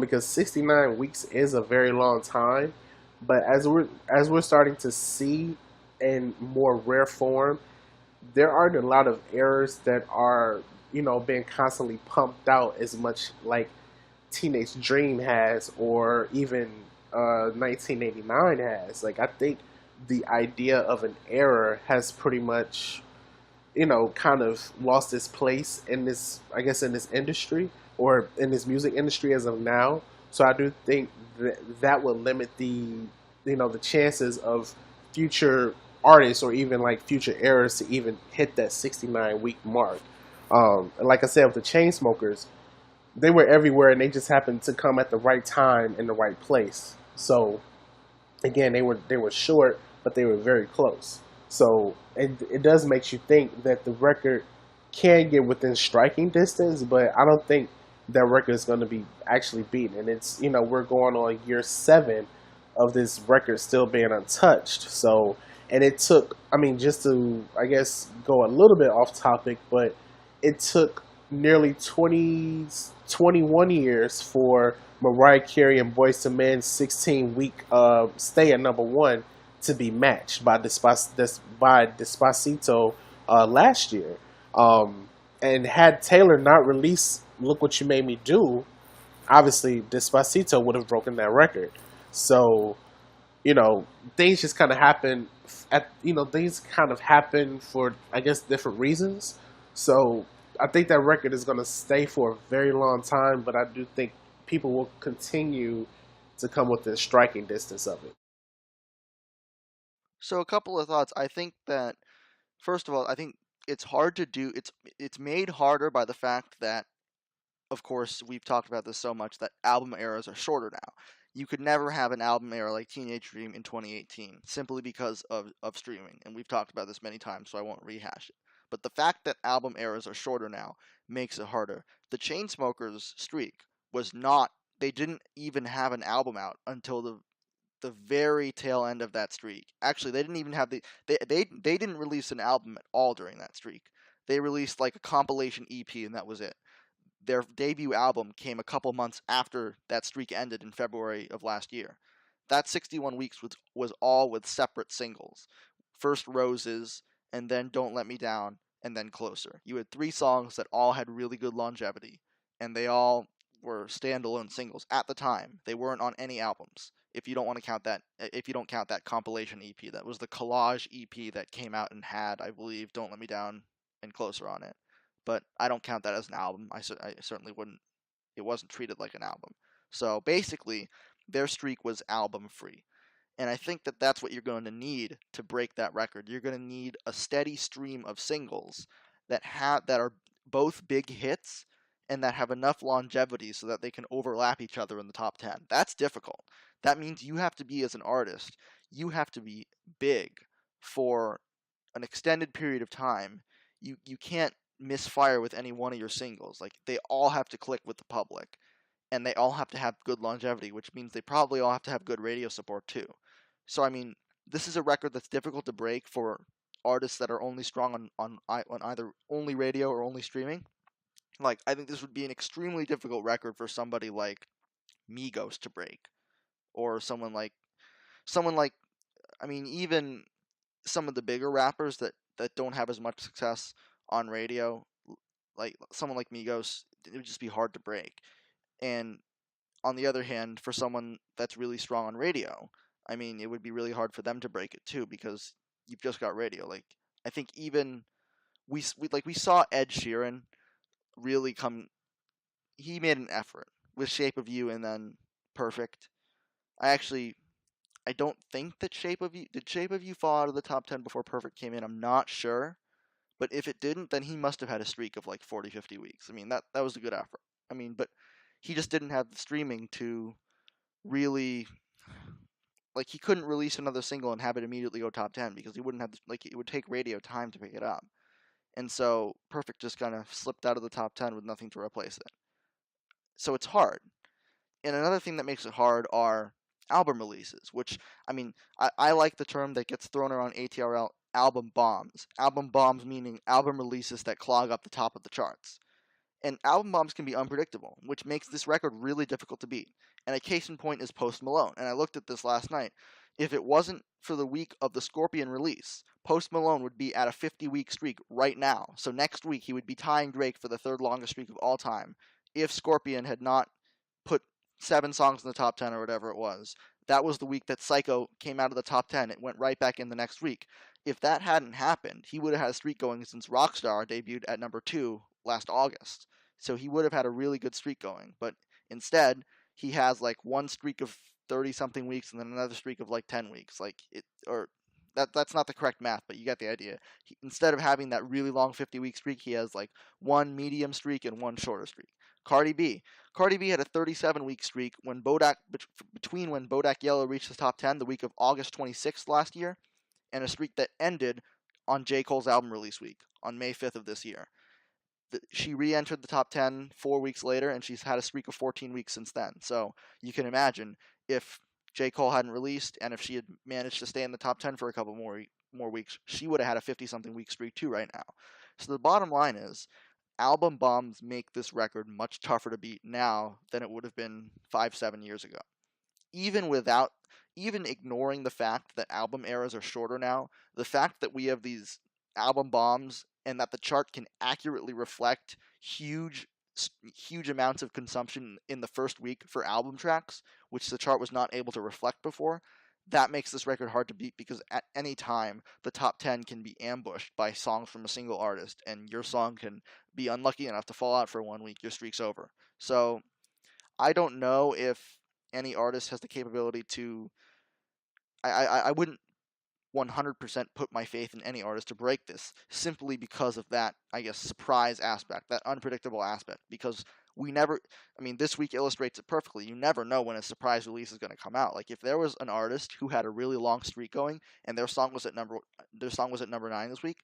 because 69 weeks is a very long time. But as we're starting to see in more rare form, there aren't a lot of errors that are, being constantly pumped out as much like Teenage Dream has, or even 1989 has. Like, I think the idea of an era has pretty much, kind of lost its place in this, I guess, in this industry or in this music industry as of now. So I do think that will limit the chances of future artists or even like future eras to even hit that 69-week mark. And like I said, with the Chainsmokers, they were everywhere and they just happened to come at the right time in the right place. So again, they were short, but they were very close. So it does make you think that the record can get within striking distance, but I don't think that record is going to be actually beaten. And it's we're going on year 7 of this record still being untouched. So and it took, I mean, just to I guess go a little bit off topic, but it took nearly 21 years for Mariah Carey and Boyz II Men's 16-week stay at number one to be matched by Despacito last year. And had Taylor not released "Look What You Made Me Do," obviously Despacito would have broken that record. So you know, things just kind of happen things kind of happen for, I guess, different reasons. So I think that record is going to stay for a very long time, but I do think people will continue to come within striking distance of it. So a couple of thoughts. I think that first of all, I think it's hard to do. It's made harder by the fact that, of course, we've talked about this so much that album eras are shorter now. You could never have an album era like Teenage Dream in 2018 simply because of streaming, and we've talked about this many times, so I won't rehash it. But the fact that album eras are shorter now makes it harder. The Chainsmokers streak was not. They didn't even have an album out until the very tail end of that streak. Actually, they didn't even have they didn't release an album at all during that streak. They released like a compilation EP and that was it. Their debut album came a couple months after that streak ended in February of last year. That 61 weeks was all with separate singles. First Roses, and then Don't Let Me Down, and then Closer. You had 3 songs that all had really good longevity, and they all were standalone singles at the time. They weren't on any albums. If you don't want to count that, if you don't count that compilation EP, that was the collage EP that came out and had, I believe, Don't Let Me Down and Closer on it. But I don't count that as an album. I certainly wouldn't. It wasn't treated like an album. So basically, their streak was album free. And I think that that's what you're going to need to break that record. You're going to need a steady stream of singles that are both big hits and that have enough longevity so that they can overlap each other in the top 10. That's difficult. That means you have to be, as an artist, you have to be big for an extended period of time. You can't misfire with any one of your singles. Like, they all have to click with the public, and they all have to have good longevity, which means they probably all have to have good radio support too. So I mean, this is a record that's difficult to break for artists that are only strong on either only radio or only streaming. Like, I think this would be an extremely difficult record for somebody like Migos to break, or someone like I mean, even some of the bigger rappers that don't have as much success on radio, like someone like Migos, it would just be hard to break. And on the other hand, for someone that's really strong on radio, I mean, it would be really hard for them to break it too because you've just got radio. Like, I think even we saw Ed Sheeran really come. He made an effort with Shape of You and then Perfect. I actually I don't think that Shape of You fall out of the top 10 before Perfect came in. I'm not sure, but if it didn't, then he must have had a streak of like 40, 50 weeks. I mean, that was a good effort. I mean, but he just didn't have the streaming to really, like, he couldn't release another single and have it immediately go top 10 because he wouldn't have like, it would take radio time to pick it up. And so Perfect just kind of slipped out of the top 10 with nothing to replace it. So it's hard. And another thing that makes it hard are album releases, which, I mean, I like the term that gets thrown around ATRL, album bombs. Album bombs meaning album releases that clog up the top of the charts. And album bombs can be unpredictable, which makes this record really difficult to beat. And a case in point is Post Malone. And I looked at this last night. If it wasn't for the week of the Scorpion release, Post Malone would be at a 50-week streak right now. So next week he would be tying Drake for the third longest streak of all time if Scorpion had not put 7 songs in the top 10 or whatever it was That was the week that Psycho came out of the top 10. It went right back in the next week. If that hadn't happened, he would have had a streak going since Rockstar debuted at number 2 last August. So he would have had a really good streak going. But instead, he has like one streak of 30 something weeks and then another streak of like 10 weeks. That's not the correct math, but you get the idea. Instead of having that really long 50-week streak, he has like one medium streak and one shorter streak. Cardi B. Cardi B had a 37-week streak between when Bodak Yellow reached the top 10 the week of August 26th last year, and a streak that ended on J. Cole's album release week on May 5th of this year. She re-entered the top 10 4 weeks later, and she's had a streak of 14 weeks since then. So you can imagine if J. Cole hadn't released, and if she had managed to stay in the top 10 for a couple more weeks, she would have had a 50-something week streak too right now. So the bottom line is, album bombs make this record much tougher to beat now than it would have been 5-7 years ago. Even ignoring the fact that album eras are shorter now, the fact that we have these album bombs and that the chart can accurately reflect huge amounts of consumption in the first week for album tracks, which the chart was not able to reflect before, that makes this record hard to beat because at any time the top 10 can be ambushed by songs from a single artist, and your song can be unlucky enough to fall out for 1 week, your streak's over. So I don't know if any artist has the capability to. I wouldn't 100% put my faith in any artist to break this simply because of that, I guess, surprise aspect, that unpredictable aspect. Because this week illustrates it perfectly. You never know when a surprise release is going to come out. Like if there was an artist who had a really long streak going and their song was at number 9 this week.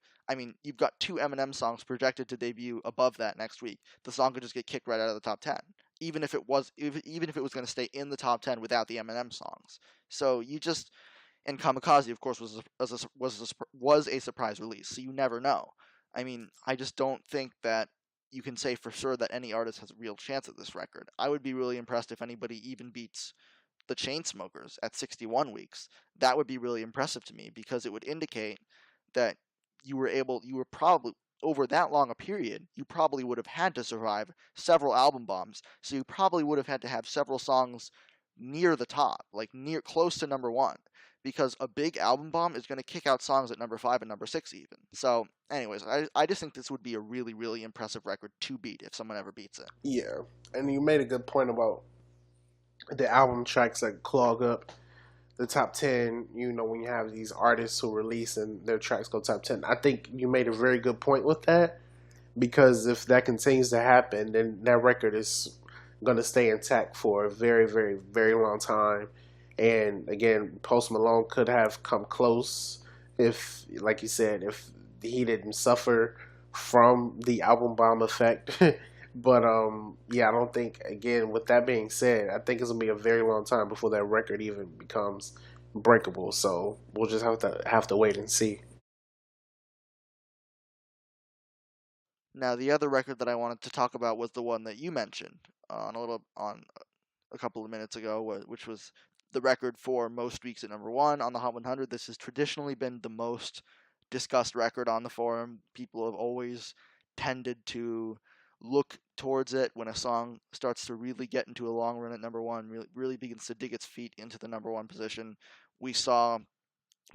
You've got 2 Eminem songs projected to debut above that next week. The song could just get kicked right out of the top 10, even if it was going to stay in the top 10 without the Eminem songs. So and Kamikaze, of course, was a surprise release, so you never know. I just don't think that you can say for sure that any artist has a real chance at this record. I would be really impressed if anybody even beats the Chainsmokers at 61 weeks. That would be really impressive to me because it would indicate that you were probably, over that long a period, you probably would have had to survive several album bombs, so you probably would have had to have several songs near the top, like close to number 1, because a big album bomb is going to kick out songs at number 5 and number 6 even. So anyways, I just think this would be a really, really impressive record to beat if someone ever beats it. Yeah, and you made a good point about the album tracks that clog up the top 10, when you have these artists who release and their tracks go top 10. I think you made a very good point with that, because if that continues to happen, then that record is going to stay intact for a very, very, very long time. And again, Post Malone could have come close if, like you said, if he didn't suffer from the album bomb effect. But yeah, I don't think. Again, with that being said, I think it's gonna be a very long time before that record even becomes breakable. So we'll just have to wait and see. Now, the other record that I wanted to talk about was the one that you mentioned on a couple of minutes ago, which was the record for most weeks at number 1 on the Hot 100. This has traditionally been the most discussed record on the forum. People have always tended to look towards it when a song starts to really get into a long run at number 1, really begins to dig its feet into the number 1 position. We saw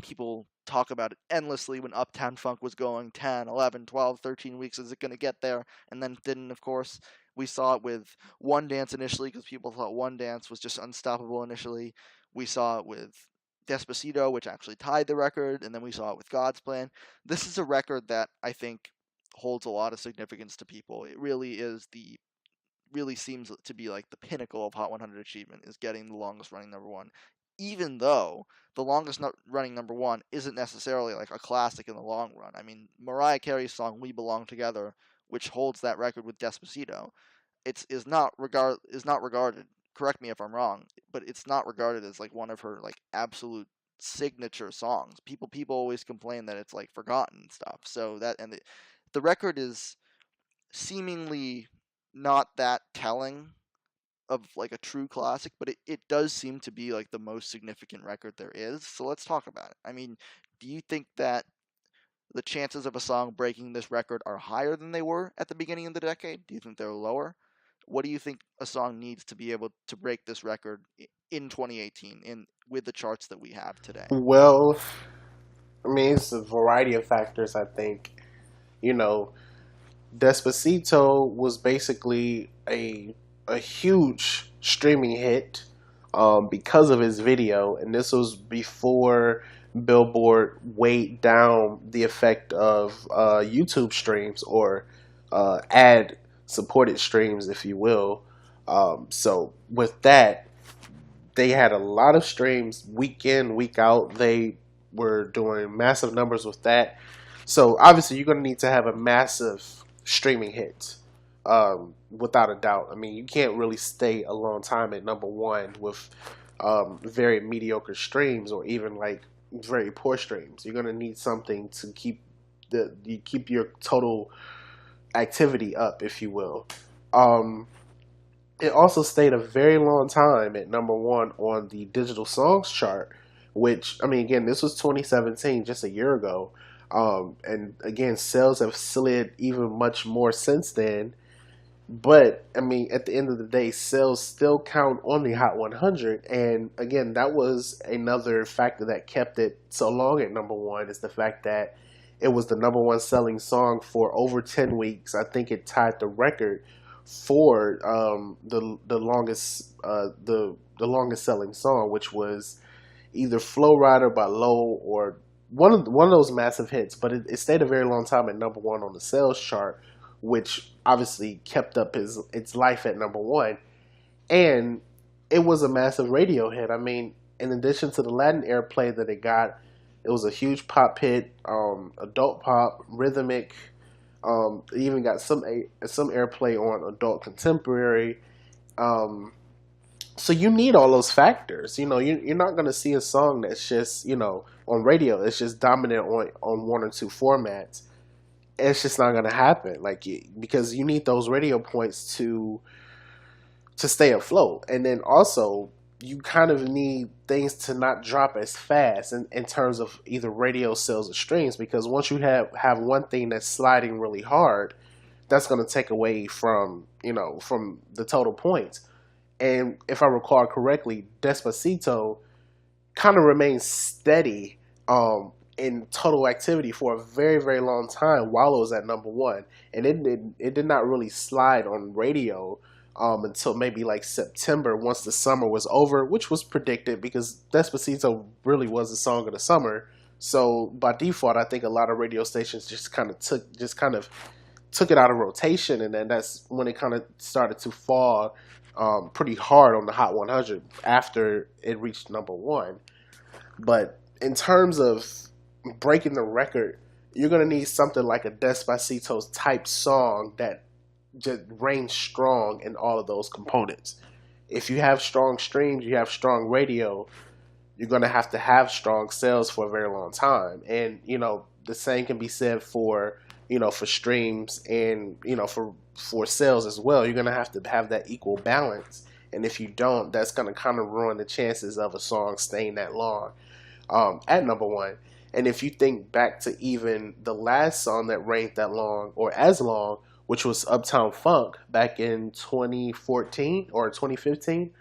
people talk about it endlessly when Uptown Funk was going 10, 11, 12, 13 weeks. Is it going to get there? And then it didn't, of course. We saw it with One Dance initially because people thought One Dance was just unstoppable initially. We saw it with Despacito, which actually tied the record, and then we saw it with God's Plan. This is a record that I think holds a lot of significance to people. It really seems to be like the pinnacle of Hot 100 achievement, is getting the longest running number 1, even though the longest running number 1 isn't necessarily like a classic in the long run. Mariah Carey's song "We Belong Together," which holds that record with Despacito, is not regarded. Correct me if I'm wrong, but it's not regarded as like one of her like absolute signature songs. People always complain that it's like forgotten and stuff. So the record is seemingly not that telling of like a true classic, but it does seem to be like the most significant record there is. So let's talk about it. Do you think that the chances of a song breaking this record are higher than they were at the beginning of the decade? Do you think they're lower? What do you think a song needs to be able to break this record in 2018 in with the charts that we have today? Well, I mean, it's a variety of factors. I think you know, Despacito was basically a huge streaming hit because of his video, and this was before Billboard weighed down the effect of YouTube streams or ad supported streams, if you will. So with that, they had a lot of streams week in, week out. They were doing massive numbers with that. So obviously, you're going to need to have a massive streaming hit, without a doubt. I mean, you can't really stay a long time at number one with very mediocre streams or even like very poor streams. You're going to need something to keep you keep your total activity up, if you will. Um, it also stayed a very long time at number one on the digital songs chart, which, I mean, again, this was 2017, just a year ago. And again, sales have slid even much more since then. But, I mean, at the end of the day, sales still count on the Hot 100. And again, that was another factor that kept it so long at number one, is the fact that it was the number one selling song for over 10 weeks. I think it tied the record for the longest selling song, which was either Flow Rider by Low or one of those massive hits. But it stayed a very long time at number one on the sales chart, which obviously kept up its life at number one. And it was a massive radio hit. I mean, in addition to the Latin airplay that it got, it was a huge pop hit, adult pop, rhythmic. It even got some airplay on adult contemporary. Um, so you need all those factors. You're not going to see a song that's just on radio. It's just dominant on one or two formats. It's just not going to happen. Because you need those radio points to stay afloat. And then also, you kind of need things to not drop as fast in terms of either radio sales or streams, because once you have one thing that's sliding really hard, that's going to take away from the total points. And if I recall correctly, Despacito kind of remained steady in total activity for a very, very long time while it was at number one. And it did not really slide on radio until maybe like September, once the summer was over, which was predicted because Despacito really was the song of the summer. So by default, I think a lot of radio stations just kind of took it out of rotation, and then that's when it kind of started to fall pretty hard on the Hot 100 after it reached number one. But in terms of breaking the record, you're gonna need something like a Despacito's type song that just reigns strong in all of those components. If you have strong streams, you have strong radio, you're going to have strong sales for a very long time. And, the same can be said for streams and, for sales as well. You're going to have that equal balance. And if you don't, that's going to kind of ruin the chances of a song staying that long at number one. And if you think back to even the last song that reigned that long or as long, which was Uptown Funk back in 2014 or 2015,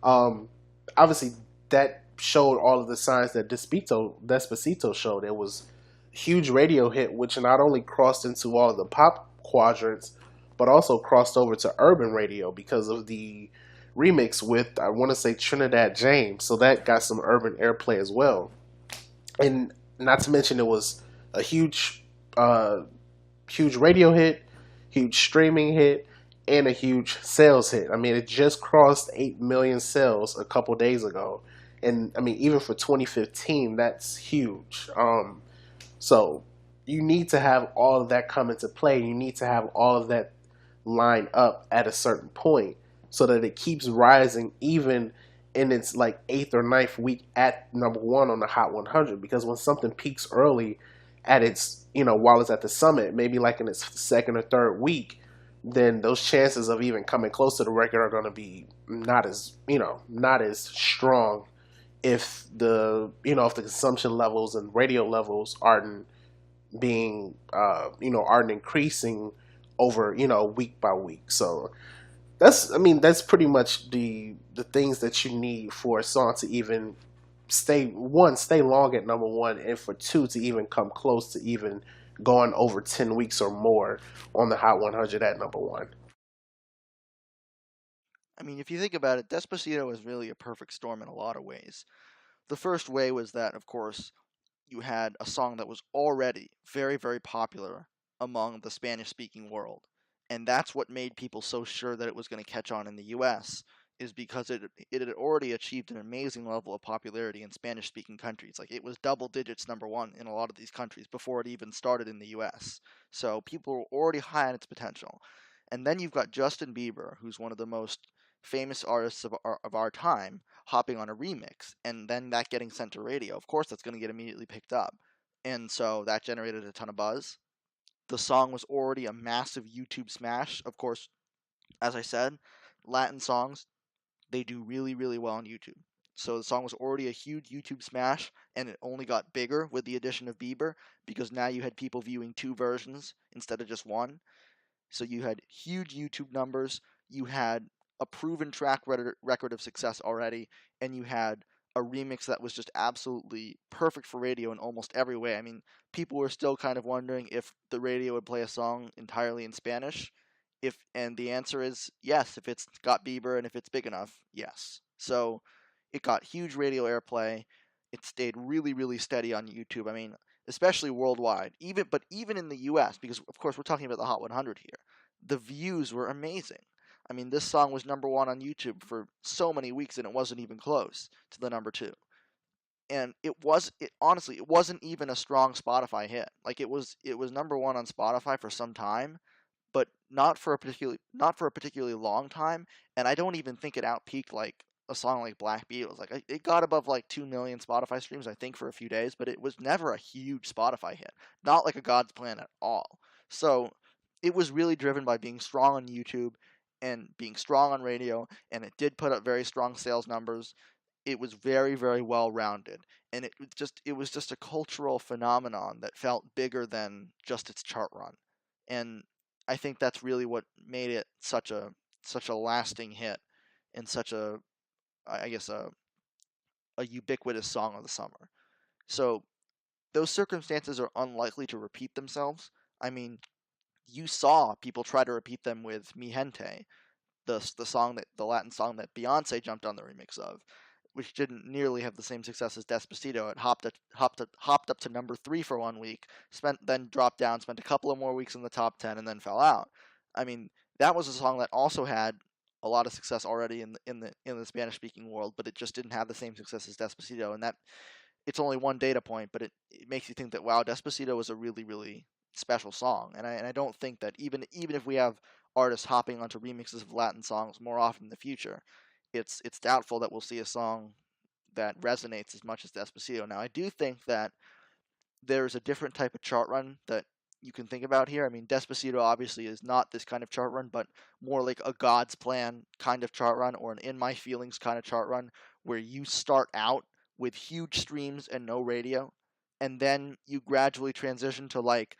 obviously that showed all of the signs that Despacito showed. It was a huge radio hit, which not only crossed into all of the pop quadrants, but also crossed over to urban radio because of the remix with, I want to say, Trinidad James. So that got some urban airplay as well. And not to mention, it was a huge radio hit, huge streaming hit, and a huge sales hit. I mean, it just crossed 8 million sales a couple days ago. And I mean, even for 2015, that's huge. So you need to have all of that come into play. You need to have all of that line up at a certain point so that it keeps rising even in its like eighth or ninth week at number one on the Hot 100. Because when something peaks early at its, while it's at the summit, maybe like in its second or third week, then those chances of even coming close to the record are going to be not as strong if the consumption levels and radio levels aren't increasing over week by week. So that's pretty much the things that you need for a song to even stay long at number one, and for two to even come close to even going over 10 weeks or more on the Hot 100 at number one. I mean, if you think about it, Despacito is really a perfect storm in a lot of ways. The first way was that, of course, you had a song that was already very, very popular among the Spanish speaking world. And that's what made people so sure that it was going to catch on in the US, is because it had already achieved an amazing level of popularity in Spanish speaking countries. Like, it was double digits number one in a lot of these countries before it even started in the US. So people were already high on its potential. And then you've got Justin Bieber, who's one of the most famous artists of our time, hopping on a remix, and then that getting sent to radio. Of course, that's going to get immediately picked up. And so that generated a ton of buzz. The song was already a massive YouTube smash. Of course, as I said, Latin songs, they do really, really well on YouTube. So the song was already a huge YouTube smash, and it only got bigger with the addition of Bieber, because now you had people viewing two versions instead of just one. So you had huge YouTube numbers, you had a proven track record of success already, and you had a remix that was just absolutely perfect for radio in almost every way. I mean, people were still kind of wondering if the radio would play a song entirely in Spanish. And the answer is yes, if it's got Bieber and if it's big enough, yes. So it got huge radio airplay. It stayed really, really steady on YouTube. I mean, especially worldwide. Even in the US, because of course we're talking about the Hot 100 here. The views were amazing. I mean, this song was number one on YouTube for so many weeks, and it wasn't even close to the number two. And it honestly, it wasn't even a strong Spotify hit. Like, it was number one on Spotify for some time, but not for a particularly long time. And I don't even think it outpeaked like a song like Black Beatles. Like, it got above like 2 million Spotify streams, I think, for a few days, but it was never a huge Spotify hit. Not like a God's Plan at all. So it was really driven by being strong on YouTube and being strong on radio, and it did put up very strong sales numbers. It was very, very well rounded, and it was just a cultural phenomenon that felt bigger than just its chart run. And I think that's really what made it such a lasting hit, and such a, I guess, a ubiquitous song of the summer. So those circumstances are unlikely to repeat themselves. I mean, you saw people try to repeat them with Mi Gente, the Latin song that Beyonce jumped on the remix of, which didn't nearly have the same success as Despacito. It hopped up to number three for 1 week, then dropped down, spent a couple of more weeks in the top 10, and then fell out. I mean, that was a song that also had a lot of success already in the Spanish speaking world, but it just didn't have the same success as Despacito, and that it's only one data point, but it makes you think that, wow, Despacito was a really, really special song. And I don't think that even if we have artists hopping onto remixes of Latin songs more often in the future, it's doubtful that we'll see a song that resonates as much as Despacito. Now, I do think that there's a different type of chart run that you can think about here. I mean, Despacito obviously is not this kind of chart run, but more like a God's Plan kind of chart run, or an In My Feelings kind of chart run, where you start out with huge streams and no radio, and then you gradually transition to like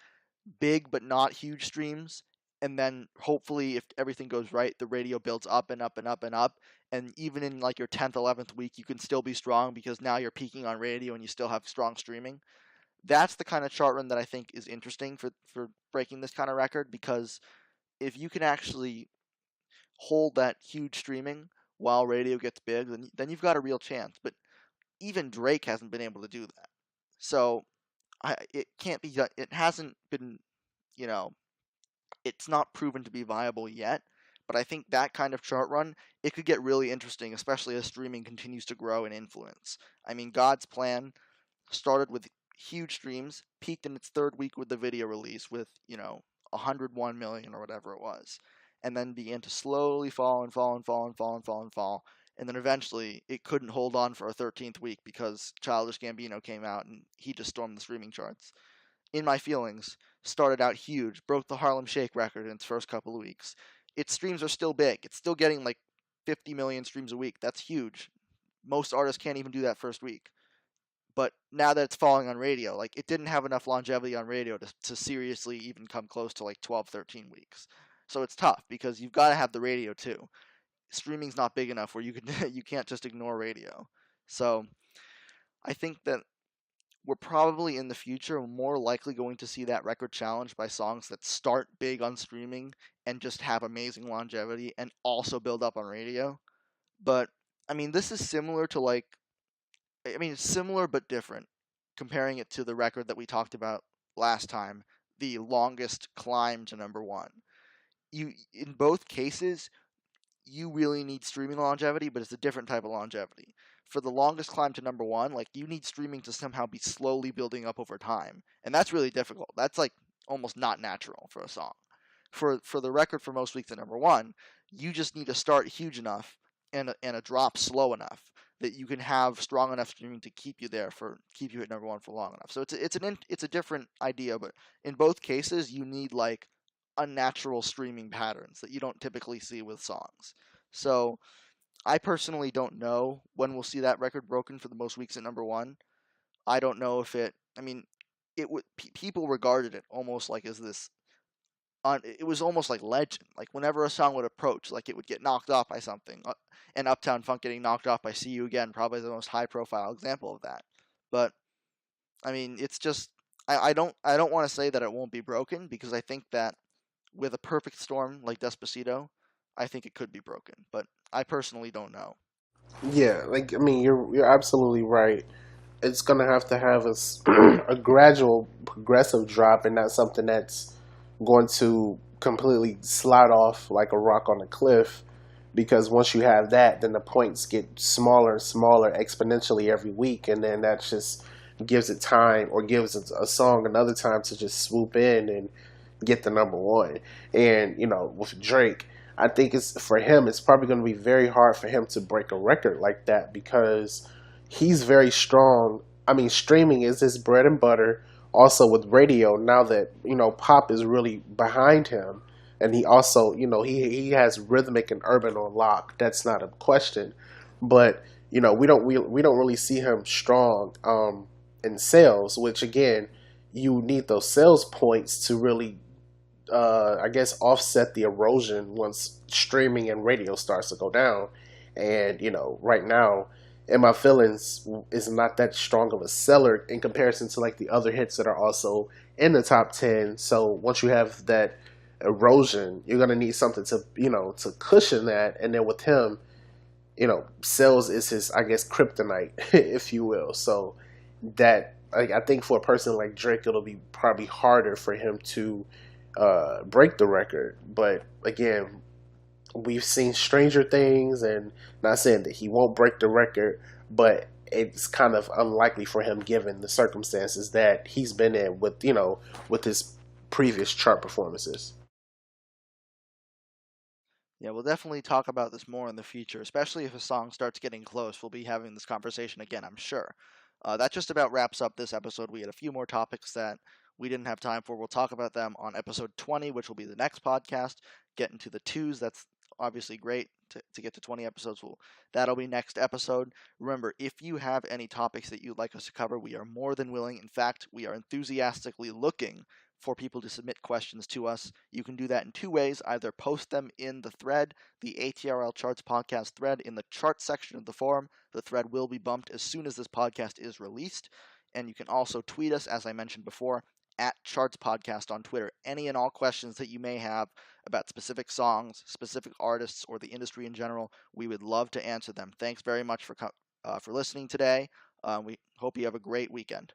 big but not huge streams, and then hopefully, if everything goes right, the radio builds up and up and up and up, and even in like your 10th, 11th week, you can still be strong because now you're peaking on radio and you still have strong streaming. That's the kind of chart run that I think is interesting for breaking this kind of record, because if you can actually hold that huge streaming while radio gets big, then you've got a real chance. But even Drake hasn't been able to do that. So it can't be done. It hasn't been, you know, it's not proven to be viable yet. But I think that kind of chart run, it could get really interesting, especially as streaming continues to grow in influence. I mean, God's Plan started with huge streams, peaked in its third week with the video release with, 101 million or whatever it was, and then began to slowly fall and fall and fall and fall and fall and fall. And then eventually it couldn't hold on for a 13th week because Childish Gambino came out and he just stormed the streaming charts. In My Feelings started out huge, broke the Harlem Shake record in its first couple of weeks. Its streams are still big. It's still getting like 50 million streams a week. That's huge. Most artists can't even do that first week. But now that it's falling on radio, like, it didn't have enough longevity on radio to seriously even come close to like 12, 13 weeks. So it's tough because you've got to have the radio too. Streaming's not big enough where you can you can't just ignore radio. So I think that we're probably in the future more likely going to see that record challenged by songs that start big on streaming and just have amazing longevity and also build up on radio. But I mean, this is similar to similar but different. Comparing it to the record that we talked about last time, the longest climb to number one. You in both cases, you really need streaming longevity, but it's a different type of longevity. For the longest climb to number one, like you need streaming to somehow be slowly building up over time, and that's really difficult. That's like almost not natural for a song. For the record for most weeks at number one, you just need to start huge enough and a drop slow enough that you can have strong enough streaming to keep you at number one for long enough. So it's a different idea, but in both cases you need like unnatural streaming patterns that you don't typically see with songs. So I personally don't know when we'll see that record broken for the most weeks at number one. I don't know if it. I mean, it would people regarded it almost like as this. It was almost like legend. Like whenever a song would approach, like it would get knocked off by something. And Uptown Funk getting knocked off by "See You Again" probably the most high-profile example of that. But I mean, it's just I don't want to say that it won't be broken because I think that with a perfect storm like Despacito, I think it could be broken, but I personally don't know. Yeah, like I mean, you're absolutely right. It's gonna have a gradual, progressive drop, and not something that's going to completely slide off like a rock on a cliff. Because once you have that, then the points get smaller and smaller exponentially every week, and then that just gives it time, or gives a song another time to just swoop in and get the number one. And with Drake, I think it's for him. It's probably going to be very hard for him to break a record like that because he's very strong. I mean, streaming is his bread and butter. Also with radio, now that pop is really behind him, and he also he has rhythmic and urban on lock. That's not a question, but we don't really see him strong in sales, which again you need those sales points to really I guess offset the erosion once streaming and radio starts to go down. And right now, "In My Feelings" is not that strong of a seller in comparison to like the other hits that are also in the top 10. So once you have that erosion, you're gonna need something to to cushion that. And then with him, sales is his, I guess, kryptonite, if you will. So that, like, I think for a person like Drake, it'll be probably harder for him to break the record. But again, we've seen stranger things, and not saying that he won't break the record, but it's kind of unlikely for him given the circumstances that he's been in with with his previous chart performances. Yeah, we'll definitely talk about this more in the future, especially if a song starts getting close. We'll be having this conversation again, I'm sure. That just about wraps up this episode. We had a few more topics that we didn't have time for. We'll talk about them on episode 20, which will be the next podcast. Get into the twos. That's obviously great to get to 20 episodes. That'll be next episode. Remember, if you have any topics that you'd like us to cover, we are more than willing. In fact, we are enthusiastically looking for people to submit questions to us. You can do that in two ways. Either post them in the thread, the ATRL Charts podcast thread, in the chart section of the forum. The thread will be bumped as soon as this podcast is released. And you can also tweet us, as I mentioned before, at Charts Podcast on Twitter. Any and all questions that you may have about specific songs, specific artists, or the industry in general, we would love to answer them. Thanks very much for listening today. We hope you have a great weekend.